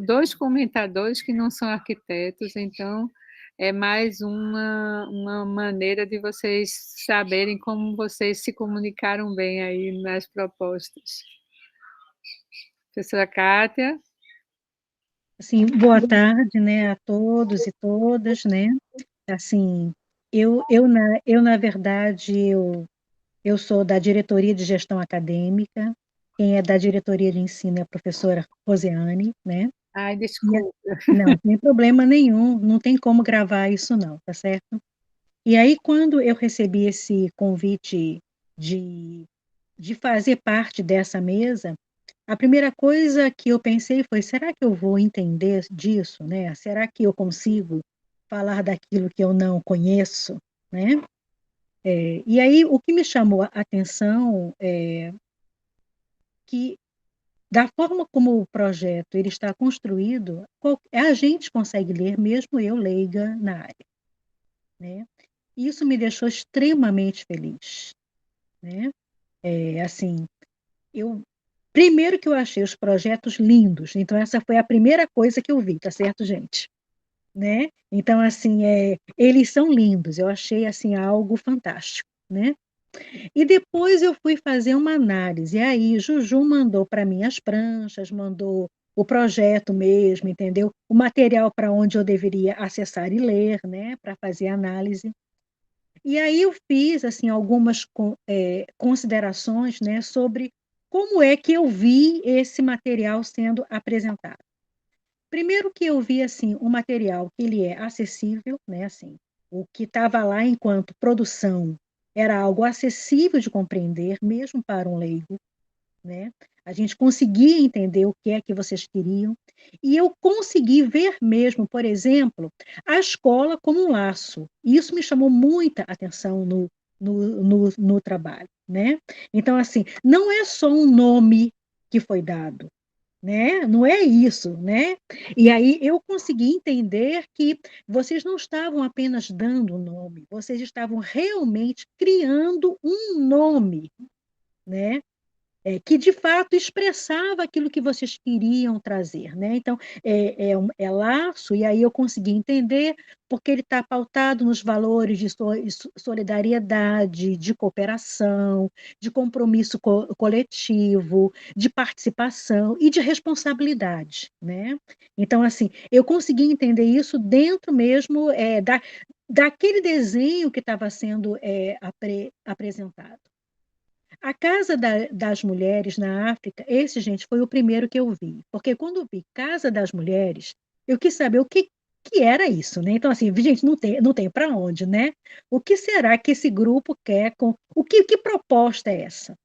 dois comentadores que não são arquitetos, então é mais uma maneira de vocês saberem como vocês se comunicaram bem aí nas propostas. Professora Kátia. Assim, boa tarde, né, a todos e todas, né? Assim, eu na verdade, eu sou da diretoria de gestão acadêmica. Quem é da diretoria de ensino é a professora Rosiane, né? Ai, desculpa. Não tem problema nenhum, não tem como gravar isso não, tá certo? E aí, quando eu recebi esse convite de fazer parte dessa mesa, a primeira coisa que eu pensei foi, será que eu vou entender disso, né? Será que eu consigo falar daquilo que eu não conheço, né? E aí, o que me chamou a atenção é que, da forma como o projeto ele está construído, a gente consegue ler, mesmo eu leiga na área, né? Isso me deixou extremamente feliz, né? Assim, primeiro que eu achei os projetos lindos, então essa foi a primeira coisa que eu vi, tá certo, gente? Né? Então, assim, eles são lindos, eu achei, assim, algo fantástico, né? E depois eu fui fazer uma análise, e aí Juju mandou para mim as pranchas, mandou o projeto mesmo, entendeu? O material para onde eu deveria acessar e ler, né? Para fazer análise. E aí eu fiz, assim, algumas considerações, né, sobre como é que eu vi esse material sendo apresentado. Primeiro que eu vi, assim, um material que ele é acessível, né, assim, o que estava lá enquanto produção era algo acessível de compreender, mesmo para um leigo, né? A gente conseguia entender o que é que vocês queriam, e eu consegui ver mesmo, por exemplo, a escola como um laço. E isso me chamou muita atenção no trabalho, né? Então, assim, não é só um nome que foi dado, né? Não é isso, né? E aí eu consegui entender que vocês não estavam apenas dando um nome, vocês estavam realmente criando um nome, né? Que de fato expressava aquilo que vocês queriam trazer, né? Então, é laço, e aí eu consegui entender porque ele está pautado nos valores de solidariedade, de cooperação, de compromisso coletivo, de participação e de responsabilidade, né? Então, assim, eu consegui entender isso dentro mesmo daquele desenho que estava sendo apresentado. A Casa das Mulheres na África, esse, gente, foi o primeiro que eu vi. Porque quando eu vi Casa das Mulheres, eu quis saber o que era isso, né? Então, assim, gente, não tem para onde, né? O que será que esse grupo quer com... Que proposta é essa?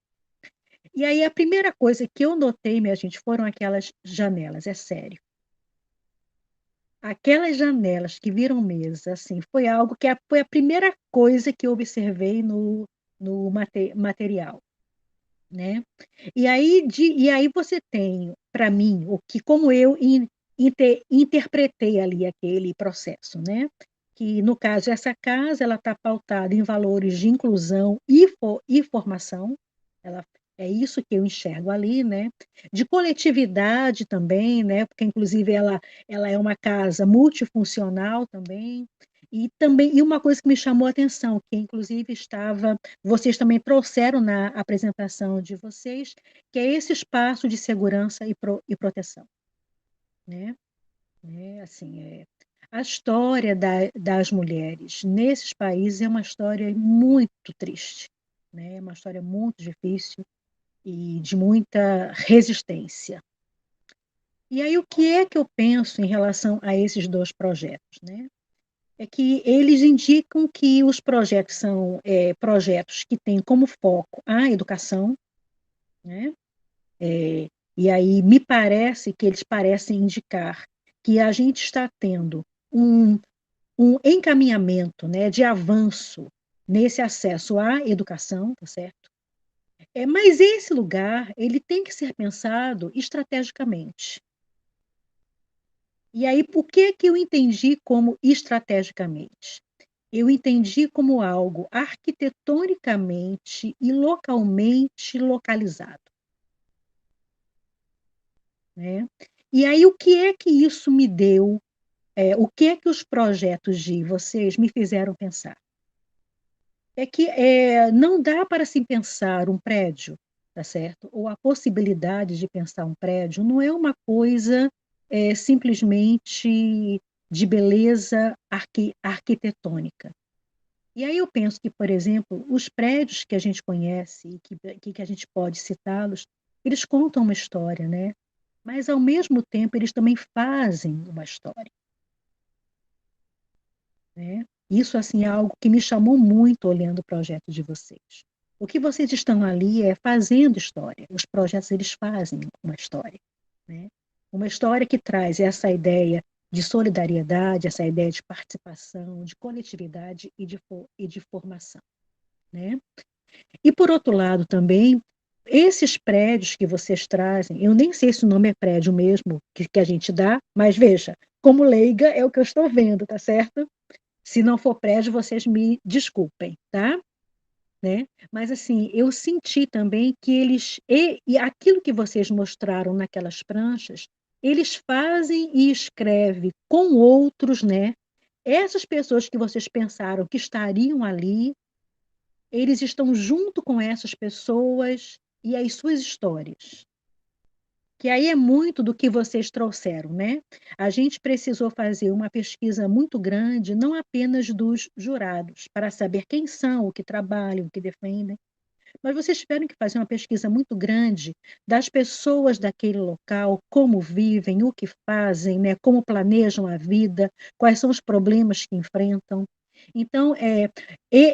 E aí, a primeira coisa que eu notei, minha gente, foram aquelas janelas, é sério. Aquelas janelas que viram mesa, assim, foi algo que foi a primeira coisa que eu observei no material. Né? E aí você tem, para mim, como eu interpretei ali aquele processo, né? Que, no caso, essa casa ela está pautada em valores de inclusão e formação, é isso que eu enxergo ali, né? De coletividade também, né? Porque, inclusive, ela é uma casa multifuncional também. E uma coisa que me chamou a atenção, que inclusive vocês também trouxeram na apresentação de vocês, que é esse espaço de segurança e proteção, né? Assim, a história das mulheres nesses países é uma história muito triste, né? É uma história muito difícil e de muita resistência. E aí, o que é que eu penso em relação a esses dois projetos, né? É que eles indicam que os projetos são projetos que têm como foco a educação, né? E aí me parece que eles parecem indicar que a gente está tendo um encaminhamento, né, de avanço nesse acesso à educação, tá certo? Mas esse lugar ele tem que ser pensado estrategicamente. E aí, por que eu entendi como estrategicamente? Eu entendi como algo arquitetonicamente e localmente localizado, né? E aí, o que é que isso me deu? O que é que os projetos de vocês me fizeram pensar? É que não dá para se pensar um prédio, tá certo? Ou a possibilidade de pensar um prédio não é uma coisa simplesmente de beleza arquitetônica. E aí eu penso que, por exemplo, os prédios que a gente conhece e que a gente pode citá-los, eles contam uma história, né? Mas, ao mesmo tempo, eles também fazem uma história, né? Isso, assim, é algo que me chamou muito olhando o projeto de vocês. O que vocês estão ali é fazendo história. Os projetos, eles fazem uma história, né? Uma história que traz essa ideia de solidariedade, essa ideia de participação, de coletividade e de formação, né? E, por outro lado, também, esses prédios que vocês trazem, eu nem sei se o nome é prédio mesmo que a gente dá, mas veja, como leiga é o que eu estou vendo, tá certo? Se não for prédio, vocês me desculpem, tá? Né? Mas, assim, eu senti também que e aquilo que vocês mostraram naquelas pranchas, eles fazem e escrevem com outros, né? Essas pessoas que vocês pensaram que estariam ali, eles estão junto com essas pessoas e as suas histórias. Que aí é muito do que vocês trouxeram, né? A gente precisou fazer uma pesquisa muito grande, não apenas dos jurados, para saber quem são, o que trabalham, o que defendem, mas vocês tiveram que fazer uma pesquisa muito grande das pessoas daquele local, como vivem, o que fazem, né? Como planejam a vida, quais são os problemas que enfrentam. Então,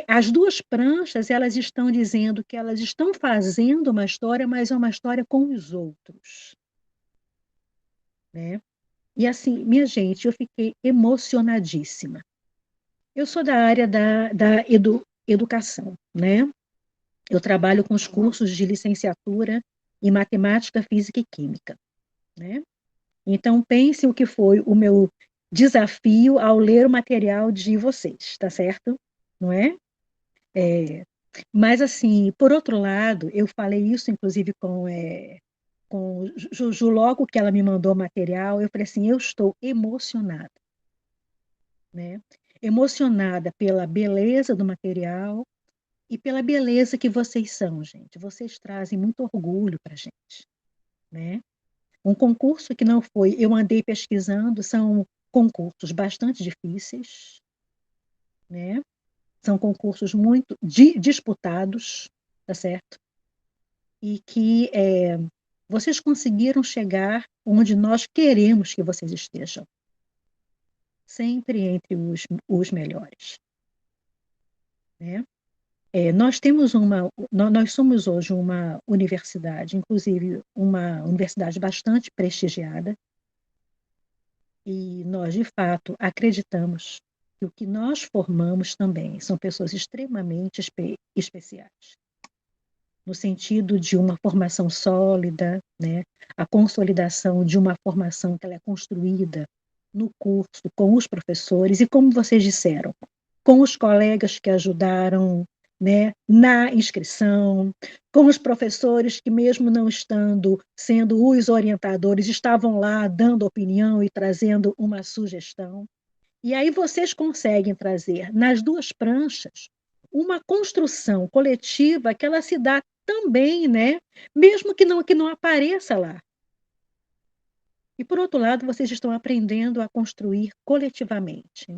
as duas pranchas, elas estão dizendo que elas estão fazendo uma história, mas é uma história com os outros, né? E assim, minha gente, eu fiquei emocionadíssima. Eu sou da área da educação, né? Eu trabalho com os cursos de licenciatura em matemática, física e química, né? Então, pense o que foi o meu desafio ao ler o material de vocês, tá certo? Não é? Mas, assim, por outro lado, eu falei isso, inclusive, com Juju, logo que ela me mandou o material, eu falei assim, eu estou emocionada, né? Emocionada pela beleza do material e pela beleza que vocês são, gente. Vocês trazem muito orgulho para a gente, né? Um concurso que não foi, eu andei pesquisando, são concursos bastante difíceis, né? São concursos muito disputados, tá certo? E que vocês conseguiram chegar onde nós queremos que vocês estejam. Sempre entre os melhores, né? Nós somos hoje uma universidade, inclusive uma universidade bastante prestigiada, e nós, de fato, acreditamos que o que nós formamos também são pessoas extremamente especiais, no sentido de uma formação sólida, né? A consolidação de uma formação que ela é construída no curso, com os professores, e como vocês disseram, com os colegas que ajudaram, né, na inscrição, com os professores que, mesmo não estando sendo os orientadores, estavam lá dando opinião e trazendo uma sugestão. E aí vocês conseguem trazer nas duas pranchas uma construção coletiva que ela se dá também, né? Mesmo que não apareça lá. E, por outro lado, vocês estão aprendendo a construir coletivamente.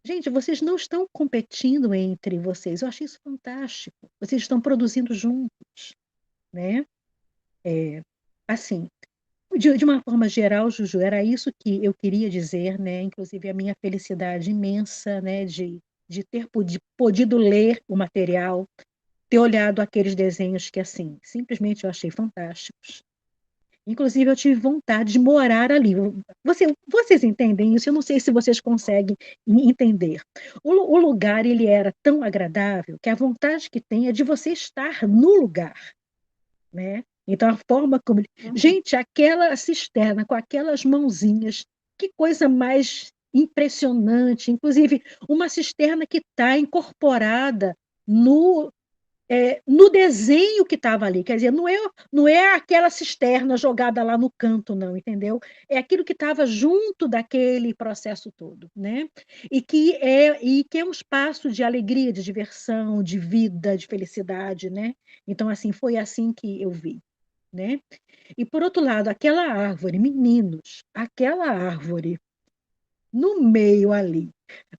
Gente, vocês não estão competindo entre vocês. Eu achei isso fantástico. Vocês estão produzindo juntos, né? Assim, de uma forma geral, Juju, era isso que eu queria dizer, né? Inclusive a minha felicidade imensa, né? De ter podido ler o material, ter olhado aqueles desenhos que, assim, simplesmente eu achei fantásticos. Inclusive, eu tive vontade de morar ali. Vocês entendem isso? Eu não sei se vocês conseguem entender. O lugar, ele era tão agradável que a vontade que tem é de você estar no lugar, né? Então, a forma como... Gente, aquela cisterna com aquelas mãozinhas, que coisa mais impressionante. Inclusive, uma cisterna que está incorporada no desenho que estava ali, quer dizer, não é aquela cisterna jogada lá no canto, não, entendeu? É aquilo que estava junto daquele processo todo, né? E que é um espaço de alegria, de diversão, de vida, de felicidade, né? Então, assim, foi assim que eu vi, né? E, por outro lado, aquela árvore, meninos, aquela árvore no meio ali,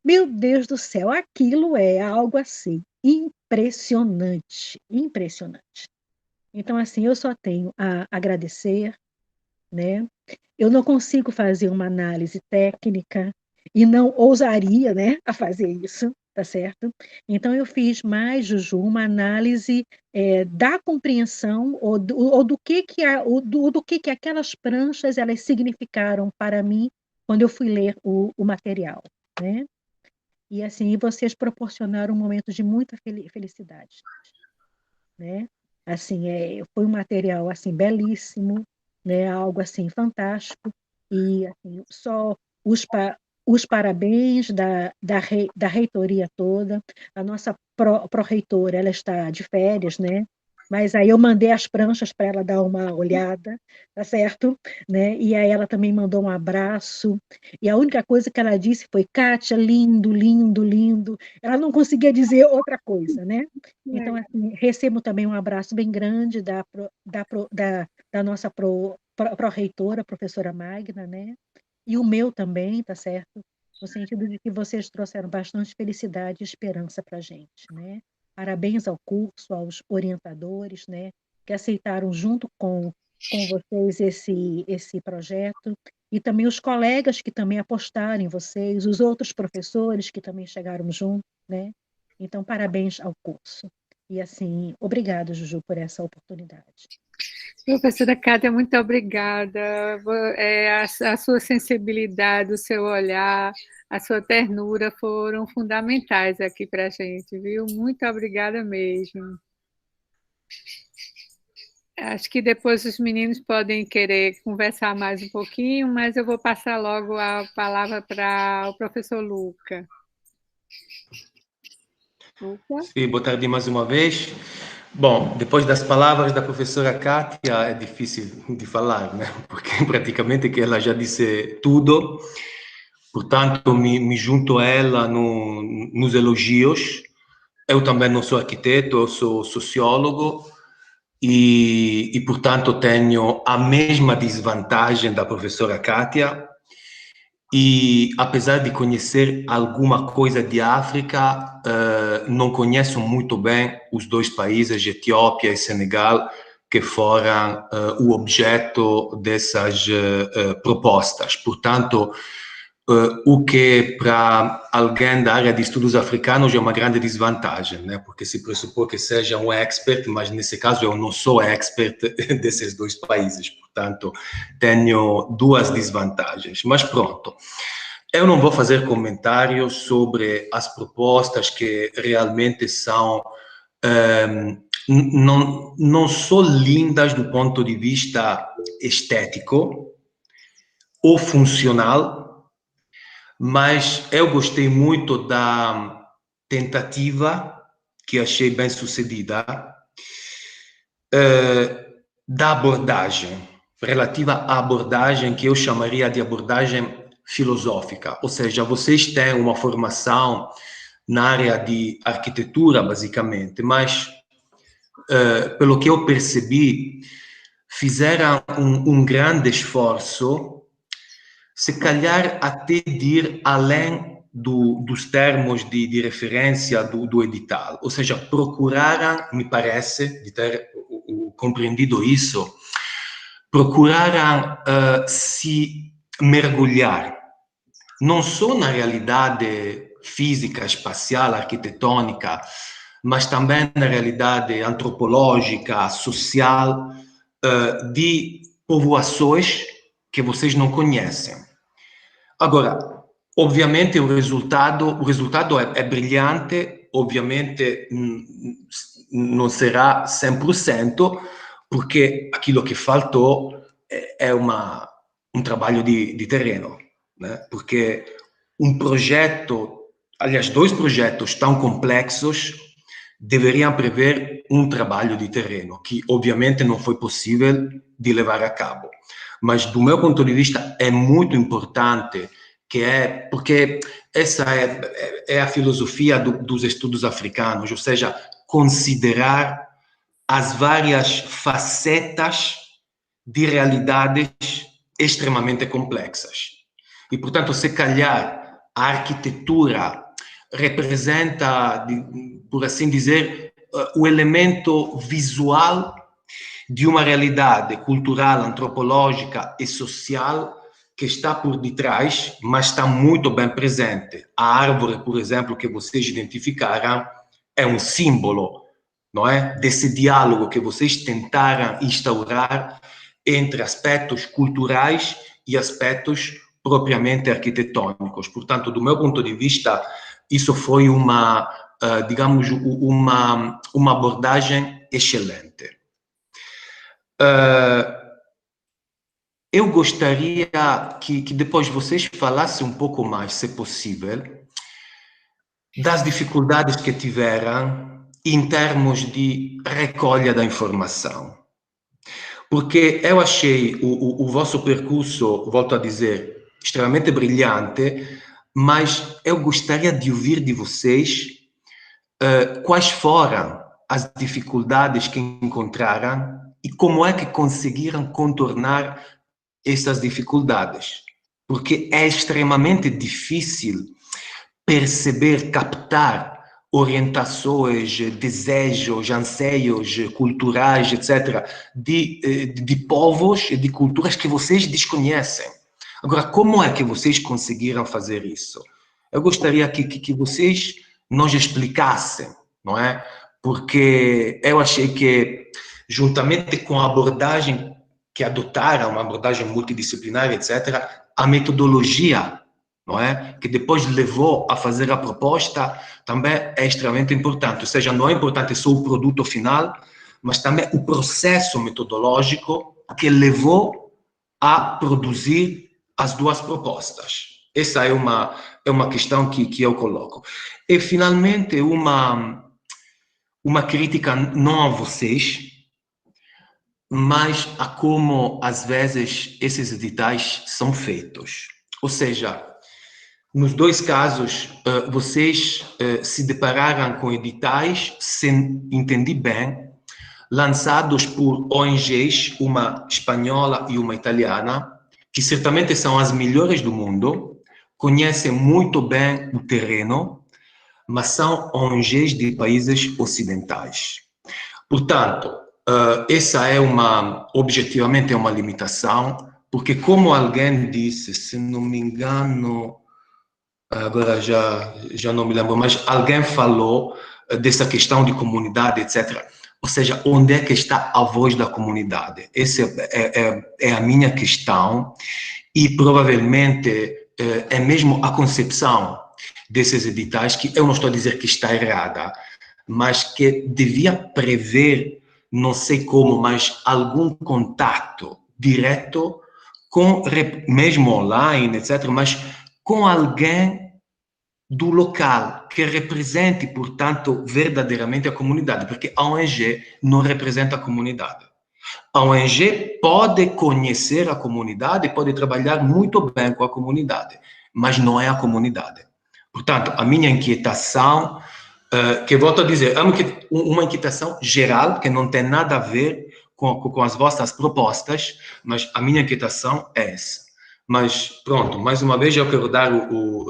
meu Deus do céu, aquilo é algo assim, impressionante, impressionante. Então, assim, eu só tenho a agradecer, né? Eu não consigo fazer uma análise técnica e não ousaria, né, a fazer isso, tá certo? Então, eu fiz mais, Juju, uma análise da compreensão ou do que aquelas pranchas elas significaram para mim quando eu fui ler o material, né? E assim, vocês proporcionaram um momento de muita felicidade, né? Assim, foi um material assim belíssimo, né? Algo assim fantástico e assim, só os parabéns da reitoria toda. A nossa pró-reitora, ela está de férias, né? Mas aí eu mandei as pranchas para ela dar uma olhada, tá certo? Né? E aí ela também mandou um abraço. E a única coisa que ela disse foi: Kátia, lindo, lindo, lindo. Ela não conseguia dizer outra coisa, né? Então, assim, recebo também um abraço bem grande da nossa pró-reitora, professora Magna, né? E o meu também, tá certo? No sentido de que vocês trouxeram bastante felicidade e esperança para a gente, né? Parabéns ao curso, aos orientadores, né? Que aceitaram junto com vocês esse projeto, e também os colegas que também apostaram em vocês, os outros professores que também chegaram junto, né? Então, parabéns ao curso. E, assim, obrigada, Juju, por essa oportunidade. Professora Kátia, muito obrigada. A sua sensibilidade, o seu olhar, a sua ternura foram fundamentais aqui para a gente, viu? Muito obrigada mesmo. Acho que depois os meninos podem querer conversar mais um pouquinho, mas eu vou passar logo a palavra para o professor Luca. Luca? Sim, boa tarde mais uma vez. Bom, depois das palavras da professora Kátia, é difícil de falar, né? Porque praticamente que ela já disse tudo. Portanto, me junto a ela nos elogios. Eu também não sou arquiteto, eu sou sociólogo e portanto, tenho a mesma desvantagem da professora Kátia. E, apesar de conhecer alguma coisa de África, não conheço muito bem os dois países, Etiópia e Senegal, que foram o objeto dessas propostas. Portanto, o que para alguém da área de estudos africanos é uma grande desvantagem, né? Porque se pressupõe que seja um expert, mas nesse caso eu não sou expert desses dois países, portanto tenho duas desvantagens. Mas pronto, eu não vou fazer comentários sobre as propostas que realmente são não só lindas do ponto de vista estético ou funcional, mas eu gostei muito da tentativa, que achei bem sucedida, da abordagem, relativa à abordagem que eu chamaria de abordagem filosófica, ou seja, vocês têm uma formação na área de arquitetura, basicamente, mas, pelo que eu percebi, fizeram um grande esforço, se calhar até de ir além dos termos de referência do edital, ou seja, procuraram, me parece, de ter compreendido isso, procuraram se mergulhar, não só na realidade física, espacial, arquitetônica, mas também na realidade antropológica, social, de povoações que vocês não conhecem. Agora, obviamente o resultado é brilhante, obviamente não será 100%, porque aquilo que faltou é um trabalho de terreno, né? Porque um projeto, aliás, 2 projetos tão complexos deveriam prever um trabalho de terreno, que obviamente não foi possível de levar a cabo. Mas, do meu ponto de vista, é muito importante, porque essa é a filosofia dos estudos africanos, ou seja, considerar as várias facetas de realidades extremamente complexas. E, portanto, se calhar a arquitetura representa, por assim dizer, o elemento visual de uma realidade cultural, antropológica e social que está por detrás, mas está muito bem presente. A árvore, por exemplo, que vocês identificaram, é um símbolo, não é? Desse diálogo que vocês tentaram instaurar entre aspectos culturais e aspectos propriamente arquitetônicos. Portanto, do meu ponto de vista, isso foi digamos, uma abordagem excelente. Eu gostaria que depois vocês falassem um pouco mais, se possível, das dificuldades que tiveram em termos de recolha da informação. Porque eu achei o vosso percurso, volto a dizer, extremamente brilhante, mas eu gostaria de ouvir de vocês quais foram as dificuldades que encontraram e como é que conseguiram contornar essas dificuldades. Porque é extremamente difícil perceber, captar orientações, desejos, anseios culturais, etc., de povos e de culturas que vocês desconhecem. Agora, como é que vocês conseguiram fazer isso? Eu gostaria que vocês nos explicassem, não é? Porque eu achei que, juntamente com a abordagem que adotaram, uma abordagem multidisciplinar, etc., a metodologia, não é? Que depois levou a fazer a proposta, também é extremamente importante. Ou seja, não é importante só o produto final, mas também o processo metodológico que levou a produzir as 2 propostas. Essa é uma questão que eu coloco. E, finalmente, uma crítica não a vocês, mas a como, às vezes, esses editais são feitos. Ou seja, nos 2 casos, vocês se depararam com editais, se entendi bem, lançados por ONGs, uma espanhola e uma italiana, que certamente são as melhores do mundo, conhecem muito bem o terreno, mas são ONGs de países ocidentais. Portanto, essa é objetivamente é uma limitação, porque, como alguém disse, se não me engano, agora já não me lembro, mas alguém falou dessa questão de comunidade, etc. Ou seja, onde é que está a voz da comunidade? Essa é a minha questão, e provavelmente é mesmo a concepção desses editais, que eu não estou a dizer que está errada, mas que devia prever, não sei como, mas algum contato direto mesmo online, etc., mas com alguém do local, que represente, portanto, verdadeiramente a comunidade, porque a ONG não representa a comunidade. A ONG pode conhecer a comunidade, pode trabalhar muito bem com a comunidade, mas não é a comunidade. Portanto, a minha inquietação, que volto a dizer, é uma inquietação geral, que não tem nada a ver com as vossas propostas, mas a minha inquietação é essa. Mas, pronto, mais uma vez eu quero dar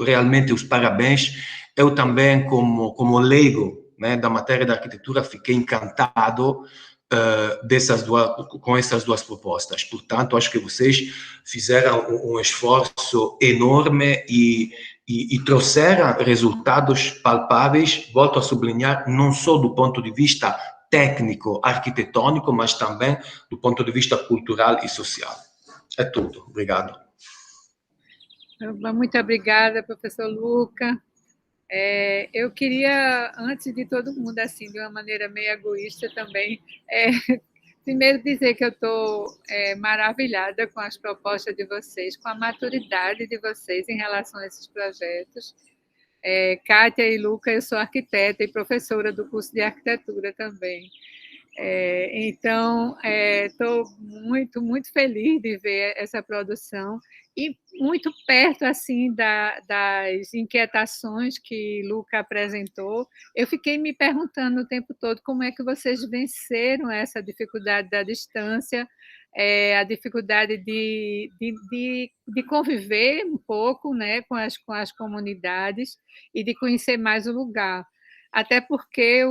realmente os parabéns. Eu também, como leigo, né, da matéria da arquitetura, fiquei encantado com essas duas propostas. Portanto, acho que vocês fizeram um esforço enorme e trouxeram resultados palpáveis, volto a sublinhar, não só do ponto de vista técnico, arquitetônico, mas também do ponto de vista cultural e social. É tudo. Obrigado. Muito obrigada, professor Luca. Eu queria, antes de todo mundo, assim, de uma maneira meio egoísta também, primeiro dizer que eu estou maravilhada com as propostas de vocês, com a maturidade de vocês em relação a esses projetos. Kátia e Luca, eu sou arquiteta e professora do curso de arquitetura também. Então, estou muito, muito feliz de ver essa produção e muito perto assim das inquietações que Luca apresentou. Eu fiquei me perguntando o tempo todo como é que vocês venceram essa dificuldade da distância, a dificuldade de conviver um pouco, né, com as comunidades e de conhecer mais o lugar. Até porque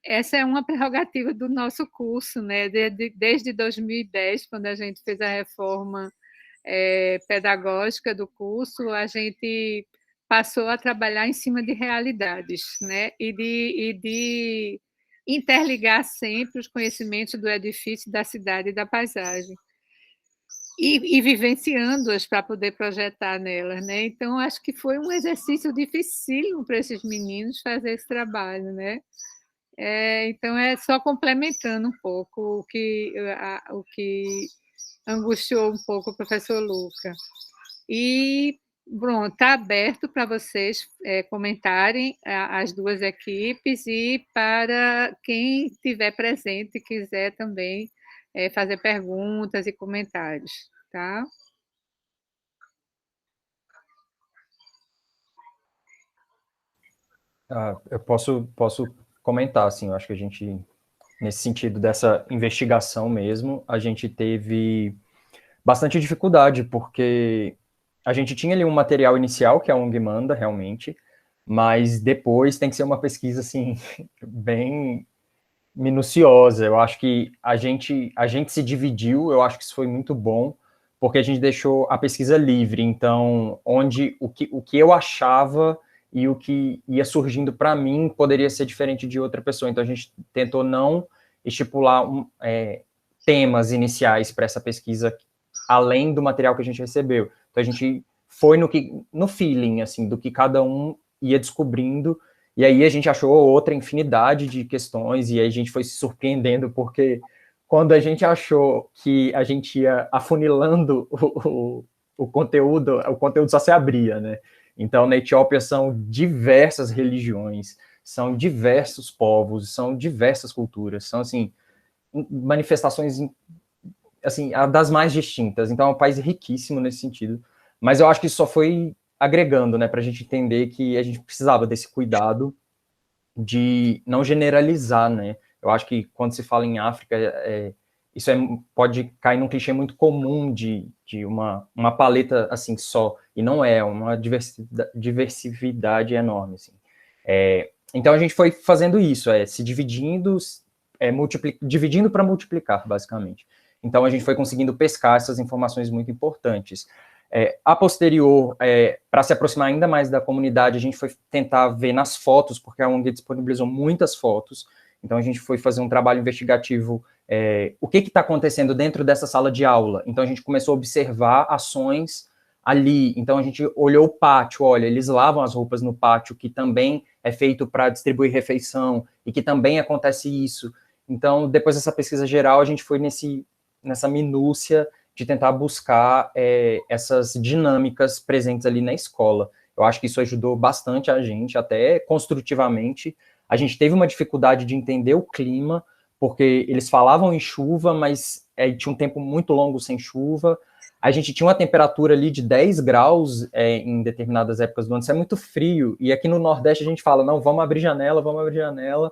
essa é uma prerrogativa do nosso curso, né? Desde 2010, quando a gente fez a reforma pedagógica do curso, a gente passou a trabalhar em cima de realidades, né? E de interligar sempre os conhecimentos do edifício, da cidade e da paisagem. E vivenciando-as para poder projetar nelas, né? Então, acho que foi um exercício dificílimo para esses meninos fazer esse trabalho, né? Então, é só complementando um pouco o que angustiou um pouco o professor Luca. E, pronto, está aberto para vocês comentarem as duas equipes e para quem estiver presente e quiser também fazer perguntas e comentários, tá? Eu posso comentar, assim, eu acho que a gente, nesse sentido dessa investigação mesmo, a gente teve bastante dificuldade, porque a gente tinha ali um material inicial, que a ONG manda, realmente, mas depois tem que ser uma pesquisa, assim, bem minuciosa. Eu acho que a gente se dividiu, eu acho que isso foi muito bom, porque a gente deixou a pesquisa livre, então, onde o que eu achava e o que ia surgindo para mim poderia ser diferente de outra pessoa, então a gente tentou não estipular temas iniciais para essa pesquisa, além do material que a gente recebeu. Então a gente foi no feeling, assim, do que cada um ia descobrindo, e aí a gente achou outra infinidade de questões, e aí a gente foi se surpreendendo, porque quando a gente achou que a gente ia afunilando o conteúdo só se abria, né? Então, na Etiópia são diversas religiões, são diversos povos, são diversas culturas, são, assim, manifestações, assim, das mais distintas. Então, é um país riquíssimo nesse sentido, mas eu acho que isso só foi agregando, né, para a gente entender que a gente precisava desse cuidado de não generalizar, né? Eu acho que quando se fala em África, isso pode cair num clichê muito comum de uma paleta assim só, e não é, uma diversidade enorme, assim. Então a gente foi fazendo isso, se dividindo, dividindo para multiplicar, basicamente. Então a gente foi conseguindo pescar essas informações muito importantes. A posterior, para se aproximar ainda mais da comunidade, a gente foi tentar ver nas fotos, porque a ONG disponibilizou muitas fotos, então a gente foi fazer um trabalho investigativo, o que está acontecendo dentro dessa sala de aula. Então a gente começou a observar ações ali, então a gente olhou o pátio, olha, eles lavam as roupas no pátio, que também é feito para distribuir refeição, e que também acontece isso. Então, depois dessa pesquisa geral, a gente foi nessa minúcia de tentar buscar essas dinâmicas presentes ali na escola. Eu acho que isso ajudou bastante a gente, até construtivamente. A gente teve uma dificuldade de entender o clima, porque eles falavam em chuva, mas tinha um tempo muito longo sem chuva. A gente tinha uma temperatura ali de 10 graus em determinadas épocas do ano, isso é muito frio, e aqui no Nordeste a gente fala, não, vamos abrir janela,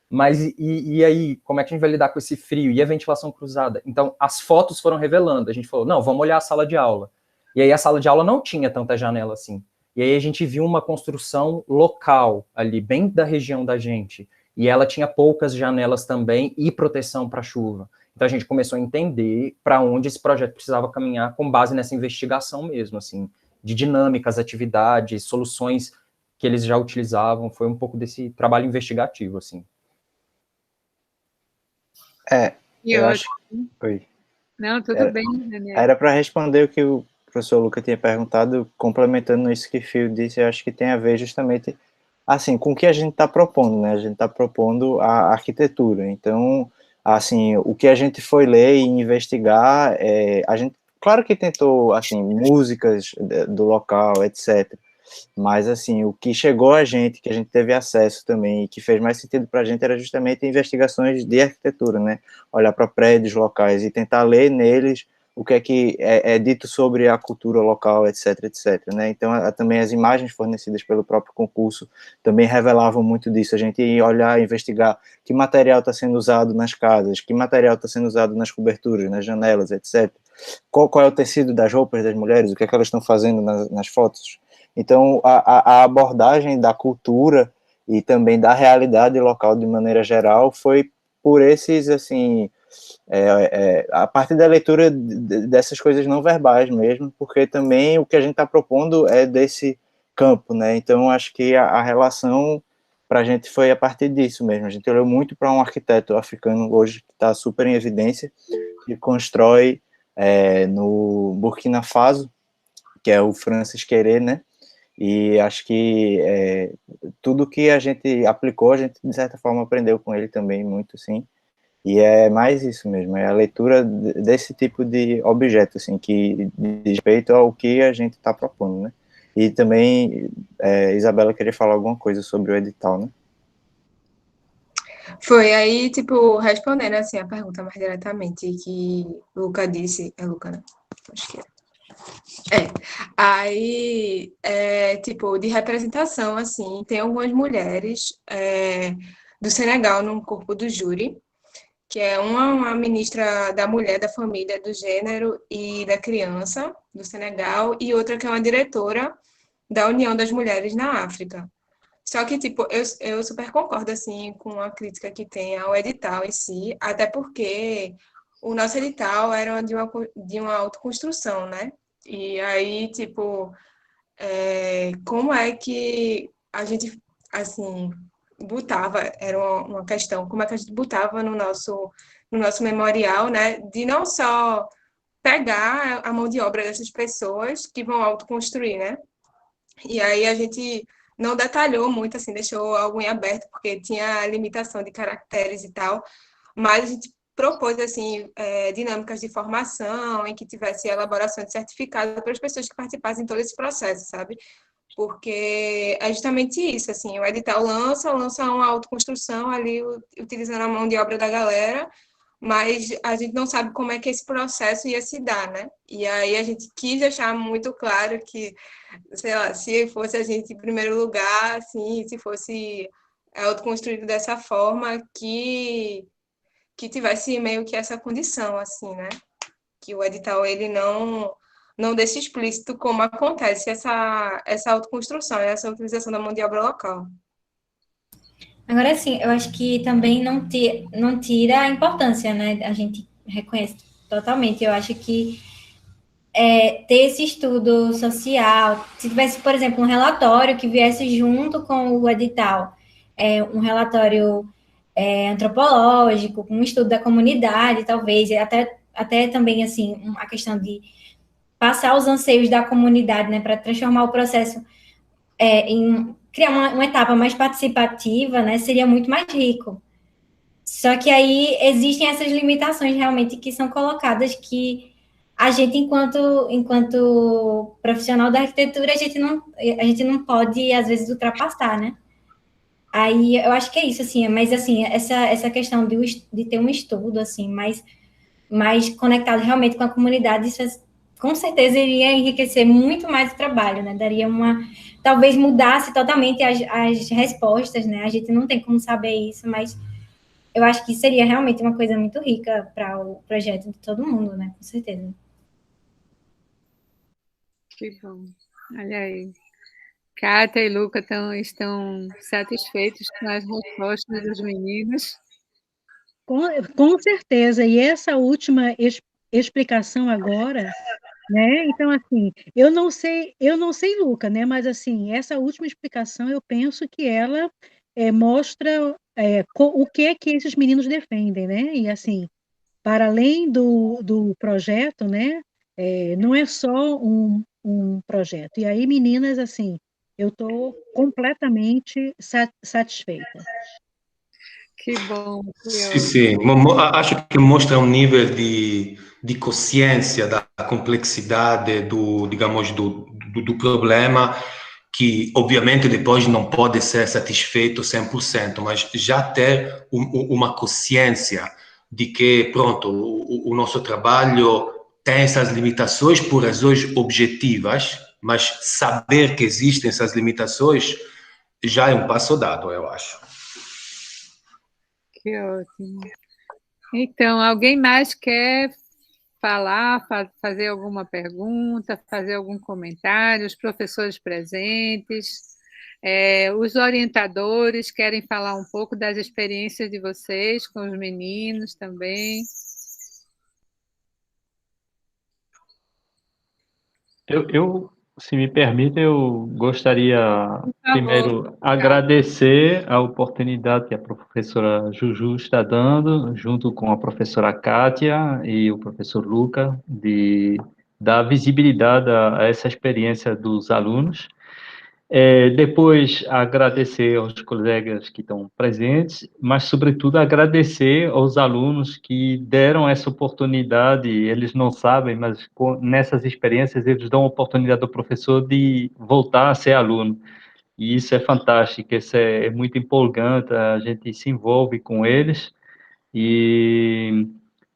mas e aí, como é que a gente vai lidar com esse frio? E a ventilação cruzada? Então, as fotos foram revelando, a gente falou, não, vamos olhar a sala de aula. E aí a sala de aula não tinha tanta janela assim. E aí a gente viu uma construção local ali, bem da região da gente, e ela tinha poucas janelas também e proteção para chuva. Então a gente começou a entender para onde esse projeto precisava caminhar com base nessa investigação mesmo, assim, de dinâmicas, atividades, soluções que eles já utilizavam. Foi um pouco desse trabalho investigativo, assim. Eu acho... Oi. Não, tudo bem, Daniel. Era para responder o que o professor Luca tinha perguntado, complementando isso que o Fio disse, eu acho que tem a ver justamente, assim, com o que a gente está propondo, né? A gente está propondo a arquitetura. Então, assim, o que a gente foi ler e investigar, a gente, claro que tentou, assim, músicas do local, etc., mas, assim, o que chegou a gente, que a gente teve acesso também, e que fez mais sentido para a gente, era justamente investigações de arquitetura, né? Olhar para prédios locais e tentar ler neles o que é dito sobre a cultura local, etc., etc., né? Então, também as imagens fornecidas pelo próprio concurso também revelavam muito disso. A gente ia olhar, investigar que material está sendo usado nas casas, que material está sendo usado nas coberturas, nas janelas, etc. Qual é o tecido das roupas das mulheres, o que é que elas estão fazendo nas fotos. Então, a abordagem da cultura e também da realidade local de maneira geral foi por esses, assim, a partir da leitura dessas coisas não verbais mesmo, porque também o que a gente está propondo é desse campo, né? Então, acho que a relação para a gente foi a partir disso mesmo. A gente olhou muito para um arquiteto africano hoje que está super em evidência, que constrói no Burkina Faso, que é o Francis Queré, né? E acho que tudo que a gente aplicou, a gente, de certa forma, aprendeu com ele também muito, sim. E é mais isso mesmo, é a leitura desse tipo de objeto, assim, que diz respeito ao que a gente está propondo, né? E também, Isabela queria falar alguma coisa sobre o edital, né? Foi aí, tipo, respondendo, assim, a pergunta mais diretamente, que o Luca disse, Luca, né? Acho que aí, tipo, de representação, assim, tem algumas mulheres do Senegal no corpo do júri, que é uma ministra da Mulher, da Família, do Gênero e da Criança do Senegal, e outra que é uma diretora da União das Mulheres na África. Só que, tipo, eu super concordo, assim, com a crítica que tem ao edital em si, até porque o nosso edital era de uma autoconstrução, né? E aí, tipo, como é que a gente, assim, botava, era uma questão, como é que a gente botava no nosso memorial, né? De não só pegar a mão de obra dessas pessoas que vão autoconstruir, né? E aí a gente não detalhou muito, assim, deixou algo em aberto, porque tinha limitação de caracteres e tal, mas a gente propôs, assim, dinâmicas de formação, em que tivesse elaboração de certificado para as pessoas que participassem de todo esse processo, sabe? Porque é justamente isso, assim, o edital lança uma autoconstrução ali, utilizando a mão de obra da galera, mas a gente não sabe como é que esse processo ia se dar, né? E aí a gente quis deixar muito claro que, sei lá, se fosse a gente em primeiro lugar, assim, se fosse autoconstruído dessa forma, que tivesse meio que essa condição, assim, né? Que o edital, ele não deixa explícito como acontece essa autoconstrução, essa utilização da mão de obra local. Agora, sim, eu acho que também não tira a importância, né? A gente reconhece totalmente. Eu acho que ter esse estudo social, se tivesse, por exemplo, um relatório que viesse junto com o edital, um relatório antropológico, um estudo da comunidade, talvez, até também, assim, a questão de passar os anseios da comunidade, né, para transformar o processo em criar uma etapa mais participativa, né, seria muito mais rico. Só que aí existem essas limitações realmente que são colocadas, que a gente, enquanto profissional da arquitetura, a gente não pode, às vezes, ultrapassar, né? Aí eu acho que é isso, assim, mas assim, essa questão de ter um estudo, assim, mais conectado realmente com a comunidade, isso com certeza iria enriquecer muito mais o trabalho, né? Daria talvez mudasse totalmente as respostas, né? A gente não tem como saber isso, mas eu acho que seria realmente uma coisa muito rica para o projeto de todo mundo, né? Com certeza. Que bom. Olha aí. Kátia e Luca estão satisfeitos com as respostas dos meninos. Com certeza, e essa última explicação agora, né? Então, assim, eu não sei, Luca, né? Mas assim, essa última explicação, eu penso que ela mostra o que é que esses meninos defendem, né? E assim, para além do projeto, né? Não é só um projeto. E aí, meninas, assim, eu estou completamente satisfeita. Que bom, que Sim, ótimo. sim. Acho que mostra um nível de consciência da complexidade digamos, do problema, que obviamente depois não pode ser satisfeito 100%, mas já ter uma consciência de que, pronto, o nosso trabalho tem essas limitações por razões objetivas, mas saber que existem essas limitações já é um passo dado, eu acho. Que ótimo. Então, alguém mais quer falar, fazer alguma pergunta, fazer algum comentário? Os professores presentes, os orientadores querem falar um pouco das experiências de vocês com os meninos também? Se me permite, eu gostaria Por favor. primeiro agradecer a oportunidade que a professora Juju está dando, junto com a professora Kátia e o professor Luca, de dar visibilidade a essa experiência dos alunos. Depois, agradecer aos colegas que estão presentes, mas, sobretudo, agradecer aos alunos que deram essa oportunidade. Eles não sabem, mas nessas experiências eles dão a oportunidade ao professor de voltar a ser aluno. E isso é fantástico, isso é muito empolgante, a gente se envolve com eles.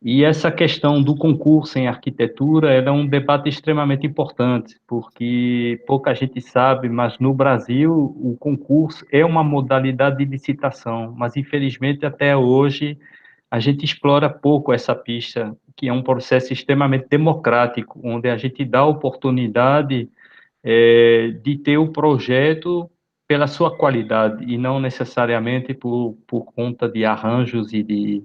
E essa questão do concurso em arquitetura é um debate extremamente importante, porque pouca gente sabe, mas no Brasil o concurso é uma modalidade de licitação, mas infelizmente até hoje a gente explora pouco essa pista, que é um processo extremamente democrático, onde a gente dá a oportunidade de ter o projeto pela sua qualidade e não necessariamente por conta de arranjos e de...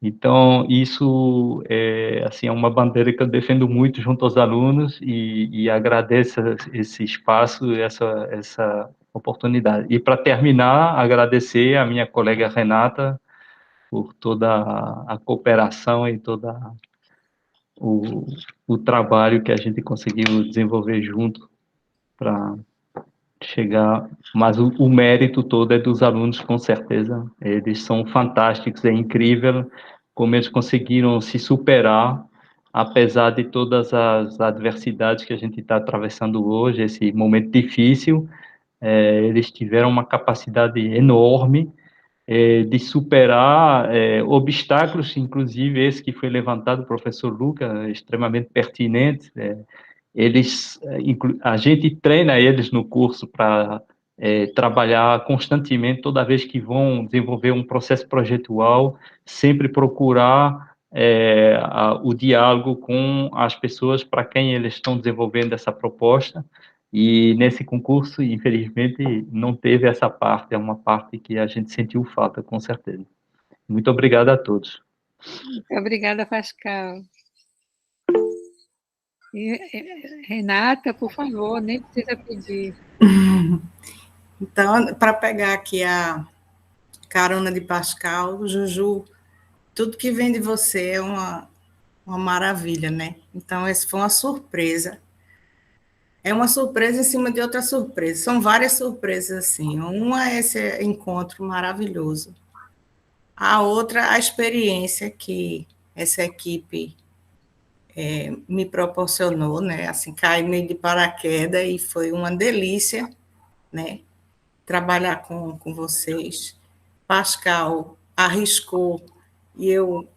Então, isso é, assim, é uma bandeira que eu defendo muito junto aos alunos e agradeço esse espaço, essa oportunidade. E, para terminar, agradecer a minha colega Renata por toda a cooperação e todo o trabalho que a gente conseguiu desenvolver junto para chegar, mas o mérito todo é dos alunos, com certeza. Eles são fantásticos, é incrível como eles conseguiram se superar, apesar de todas as adversidades que a gente está atravessando hoje, esse momento difícil. Eles tiveram uma capacidade enorme de superar obstáculos, inclusive esse que foi levantado, o professor Luca, extremamente pertinente. A gente treina eles no curso para trabalhar constantemente, toda vez que vão desenvolver um processo projetual, sempre procurar o diálogo com as pessoas para quem eles estão desenvolvendo essa proposta. E nesse concurso, infelizmente, não teve essa parte, é uma parte que a gente sentiu falta, com certeza. Muito obrigado a todos. Obrigada, Pascal. E, Renata, por favor, nem precisa pedir. Então, para pegar aqui a carona de Pascal, Juju, tudo que vem de você é uma maravilha, né? Então, essa foi uma surpresa. É uma surpresa em cima de outra surpresa. São várias surpresas, assim. Uma é esse encontro maravilhoso. A outra, a experiência que essa equipe me proporcionou, né? Assim, caí meio de paraquedas e foi uma delícia, né? trabalhar com vocês. Pascal arriscou e eu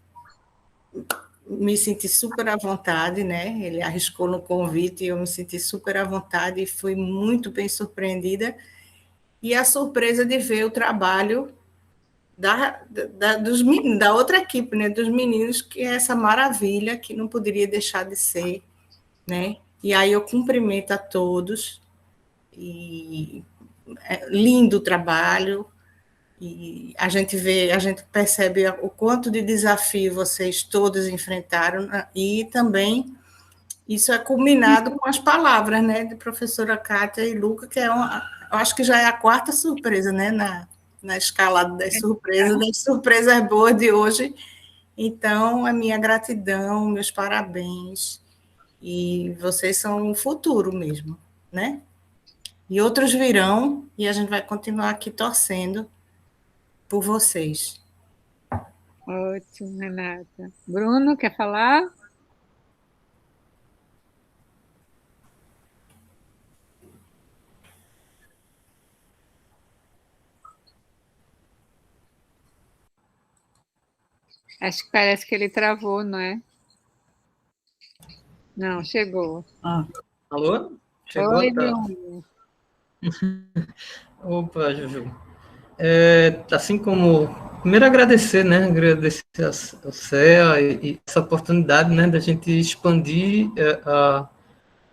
me senti super à vontade, né? Ele arriscou no convite e eu me senti super à vontade e fui muito bem surpreendida. E a surpresa de ver o trabalho da outra equipe, né? Dos meninos, que é essa maravilha que não poderia deixar de ser, né? E aí eu cumprimento a todos, e é lindo o trabalho, e a gente percebe o quanto de desafio vocês todos enfrentaram, e também isso é culminado com as palavras, né, de professora Kátia e Luca, que eu acho que já é a quarta surpresa, né, na escalada das surpresas boas de hoje. Então, a minha gratidão, meus parabéns, e vocês são o futuro mesmo, né? E outros virão, e a gente vai continuar aqui torcendo por vocês. Ótimo, Renata. Bruno, quer falar? Acho que parece que ele travou, não é? Não, chegou. Alô? Chegou? Oi, Tá. Bruno. Opa, Juju. Assim como... Primeiro agradecer, né? Agradecer ao CEA e essa oportunidade, né? Da gente expandir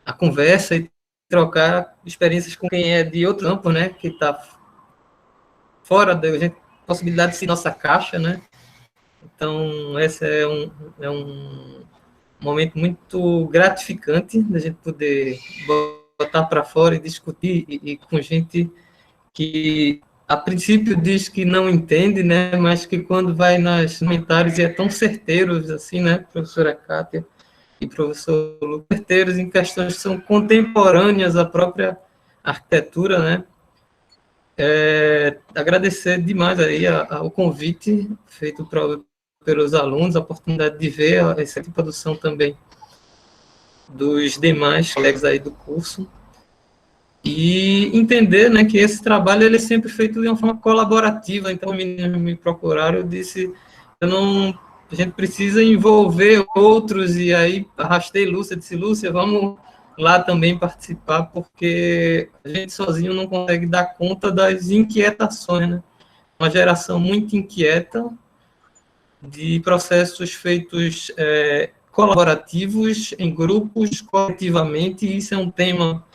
a conversa e trocar experiências com quem é de outro campo, né? Que está fora da possibilidade de ser nossa caixa, né? Então, esse é um momento muito gratificante da gente poder botar para fora e discutir e com gente que a princípio diz que não entende, né, mas que quando vai nos comentários e é tão certeiros assim, né, professora Kátia e professor Lucas, certeiros em questões que são contemporâneas à própria arquitetura, né. Agradecer demais aí o convite feito pelos alunos, a oportunidade de ver essa produção também dos demais colegas aí do curso, e entender, né, que esse trabalho ele é sempre feito de uma forma colaborativa. Então, me procuraram, eu disse, a gente precisa envolver outros, e aí arrastei Lúcia, disse, Lúcia, vamos lá também participar, porque a gente sozinho não consegue dar conta das inquietações, né? Uma geração muito inquieta, de processos feitos colaborativos, em grupos, coletivamente, e isso é um tema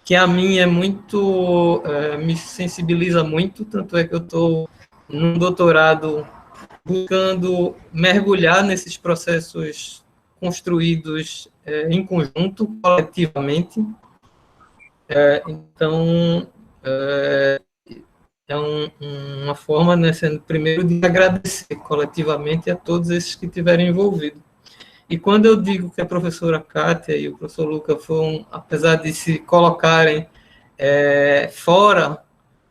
que a mim é muito, me sensibiliza muito, tanto é que eu estou num doutorado buscando mergulhar nesses processos construídos em conjunto, coletivamente. Então, uma forma, né, sendo primeiro de agradecer coletivamente a todos esses que estiveram envolvidos. E quando eu digo que a professora Kátia e o professor Luca foram, apesar de se colocarem fora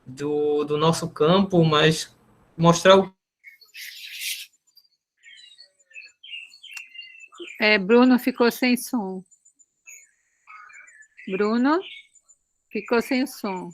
do nosso campo, mas mostrar o... Bruno ficou sem som. Bruno ficou sem som.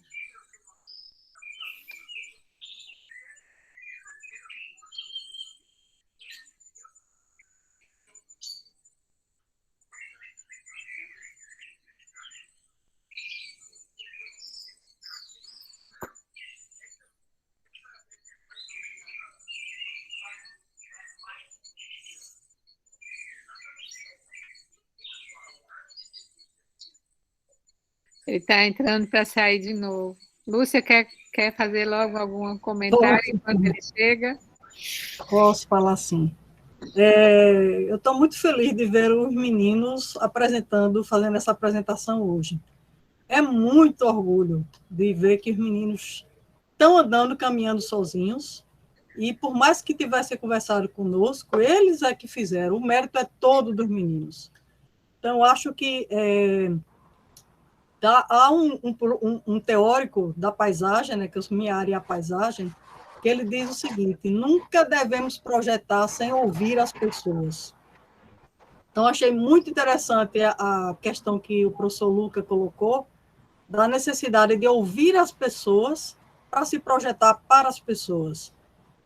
Ele está entrando para sair de novo. Lúcia, quer fazer logo algum comentário enquanto ele chega? Posso falar sim. Eu estou muito feliz de ver os meninos fazendo essa apresentação hoje. É muito orgulho de ver que os meninos estão caminhando sozinhos, e por mais que tivessem conversado conosco, eles é que fizeram, o mérito é todo dos meninos. Então, acho que há um teórico da paisagem, né, que minha área é a paisagem, que ele diz o seguinte: nunca devemos projetar sem ouvir as pessoas. Então, achei muito interessante a questão que o professor Luca colocou, da necessidade de ouvir as pessoas para se projetar para as pessoas.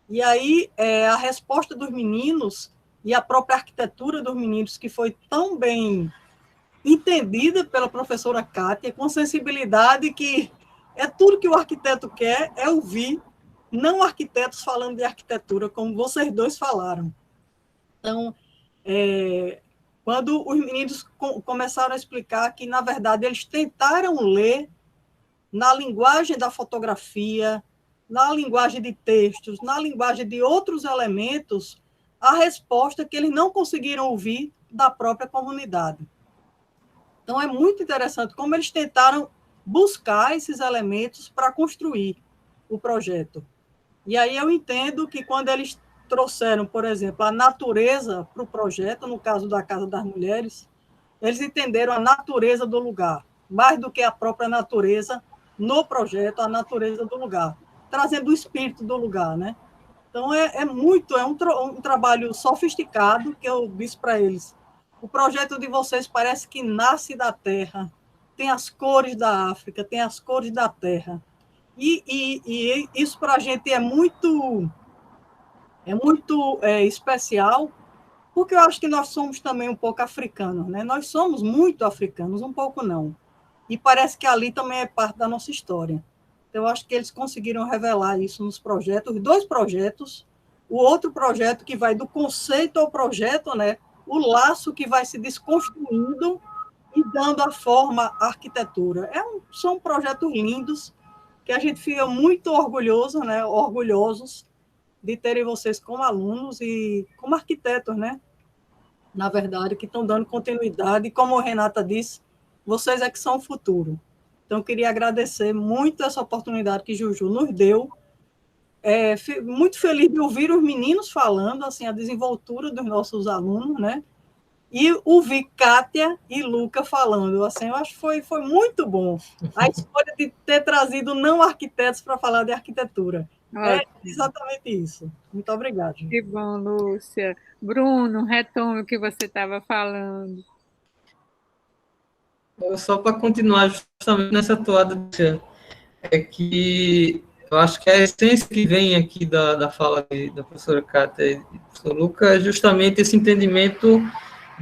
E aí, a resposta dos meninos e a própria arquitetura dos meninos, que foi tão bem entendida pela professora Kátia, com sensibilidade, que é tudo que o arquiteto quer, é ouvir, não arquitetos falando de arquitetura, como vocês dois falaram. Então, quando os meninos começaram a explicar que, na verdade, eles tentaram ler na linguagem da fotografia, na linguagem de textos, na linguagem de outros elementos, a resposta que eles não conseguiram ouvir da própria comunidade. Então, é muito interessante como eles tentaram buscar esses elementos para construir o projeto. E aí eu entendo que quando eles trouxeram, por exemplo, a natureza para o projeto, no caso da Casa das Mulheres, eles entenderam a natureza do lugar, mais do que a própria natureza no projeto, a natureza do lugar, trazendo o espírito do lugar, né? Então, é um trabalho sofisticado, que eu disse para eles. O projeto de vocês parece que nasce da terra, tem as cores da África, tem as cores da terra. E isso para a gente é muito especial, porque eu acho que nós somos também um pouco africanos, né? Nós somos muito africanos, um pouco não. E parece que ali também é parte da nossa história. Então, eu acho que eles conseguiram revelar isso nos projetos, os 2 projetos, o outro projeto que vai do conceito ao projeto, né? O laço que vai se desconstruindo e dando a forma à arquitetura. São projetos lindos, que a gente fica muito orgulhoso, né? Orgulhosos de terem vocês como alunos e como arquitetos, né? Na verdade, que estão dando continuidade. E como a Renata disse, vocês é que são o futuro. Então, eu queria agradecer muito essa oportunidade que Juju nos deu. Muito feliz de ouvir os meninos falando, assim, a desenvoltura dos nossos alunos, né? E ouvir Kátia e Luca falando, assim, eu acho que foi muito bom. A escolha de ter trazido não arquitetos para falar de arquitetura. É exatamente isso. Muito obrigada. Que bom, Lúcia. Bruno, retome o que você estava falando. Só para continuar justamente nessa toada, é que eu acho que a essência que vem aqui da fala da professora Kátia e do professor Luca é justamente esse entendimento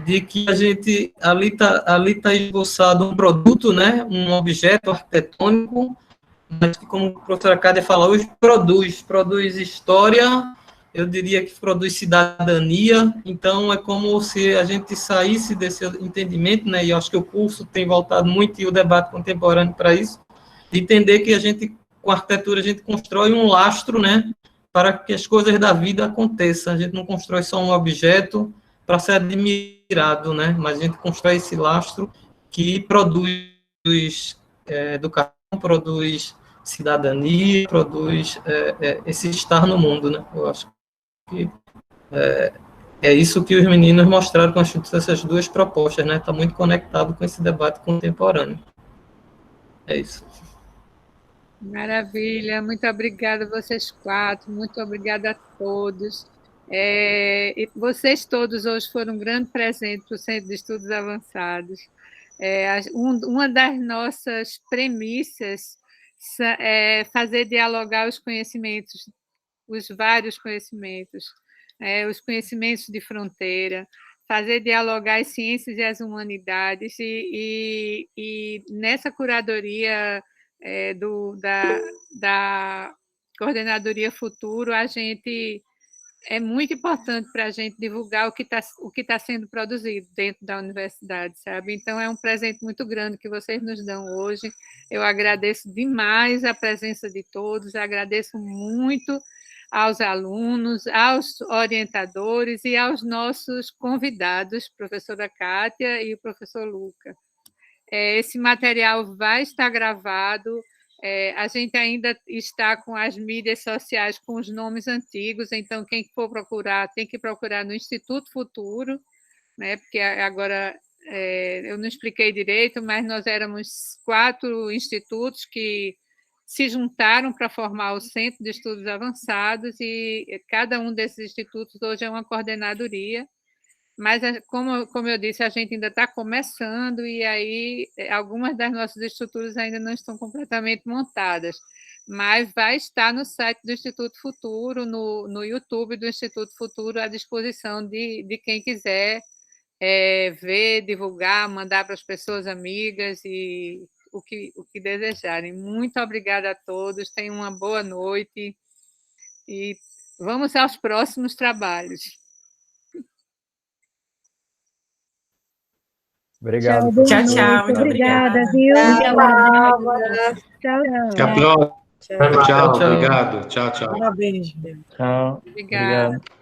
de que a gente ali tá esboçado um produto, né, um objeto arquitetônico, mas que, como a professora Kátia falou, hoje produz história, eu diria que produz cidadania. Então, é como se a gente saísse desse entendimento, né, e eu acho que o curso tem voltado muito, e o debate contemporâneo para isso, de entender que a gente, com a arquitetura, a gente constrói um lastro, né, para que as coisas da vida aconteçam. A gente não constrói só um objeto para ser admirado, né, mas a gente constrói esse lastro que produz educação, produz cidadania, produz esse estar no mundo, né. Eu acho que é isso que os meninos mostraram com essas 2 propostas, né? Está muito conectado com esse debate contemporâneo. É isso. Maravilha, muito obrigada a vocês 4, muito obrigada a todos. E vocês todos hoje foram um grande presente para o Centro de Estudos Avançados. Uma das nossas premissas é fazer dialogar os conhecimentos, os vários conhecimentos, os conhecimentos de fronteira, fazer dialogar as ciências e as humanidades, e nessa curadoria da Coordenadoria Futuro, é muito importante para a gente divulgar o que tá sendo produzido dentro da universidade, sabe? Então, é um presente muito grande que vocês nos dão hoje. Eu agradeço demais a presença de todos, agradeço muito aos alunos, aos orientadores e aos nossos convidados, professora Kátia e o professor Luca. Esse material vai estar gravado, a gente ainda está com as mídias sociais com os nomes antigos, então quem for procurar, tem que procurar no Instituto Futuro, né, porque agora eu não expliquei direito, mas nós éramos 4 institutos que se juntaram para formar o Centro de Estudos Avançados, e cada um desses institutos hoje é uma coordenadoria, mas, como eu disse, a gente ainda está começando, e aí algumas das nossas estruturas ainda não estão completamente montadas. mas vai estar no site do Instituto Futuro, no YouTube do Instituto Futuro, à disposição de quem quiser ver, divulgar, mandar para as pessoas amigas e o que desejarem. Muito obrigada a todos, tenham uma boa noite e vamos aos próximos trabalhos. Obrigado. Tchau, tchau. Muito obrigada, obrigada. viu? Tchau. Tchau. Até a próxima. Tchau, obrigado. Tchau, tchau. Parabéns. Tchau. Obrigada. Obrigado.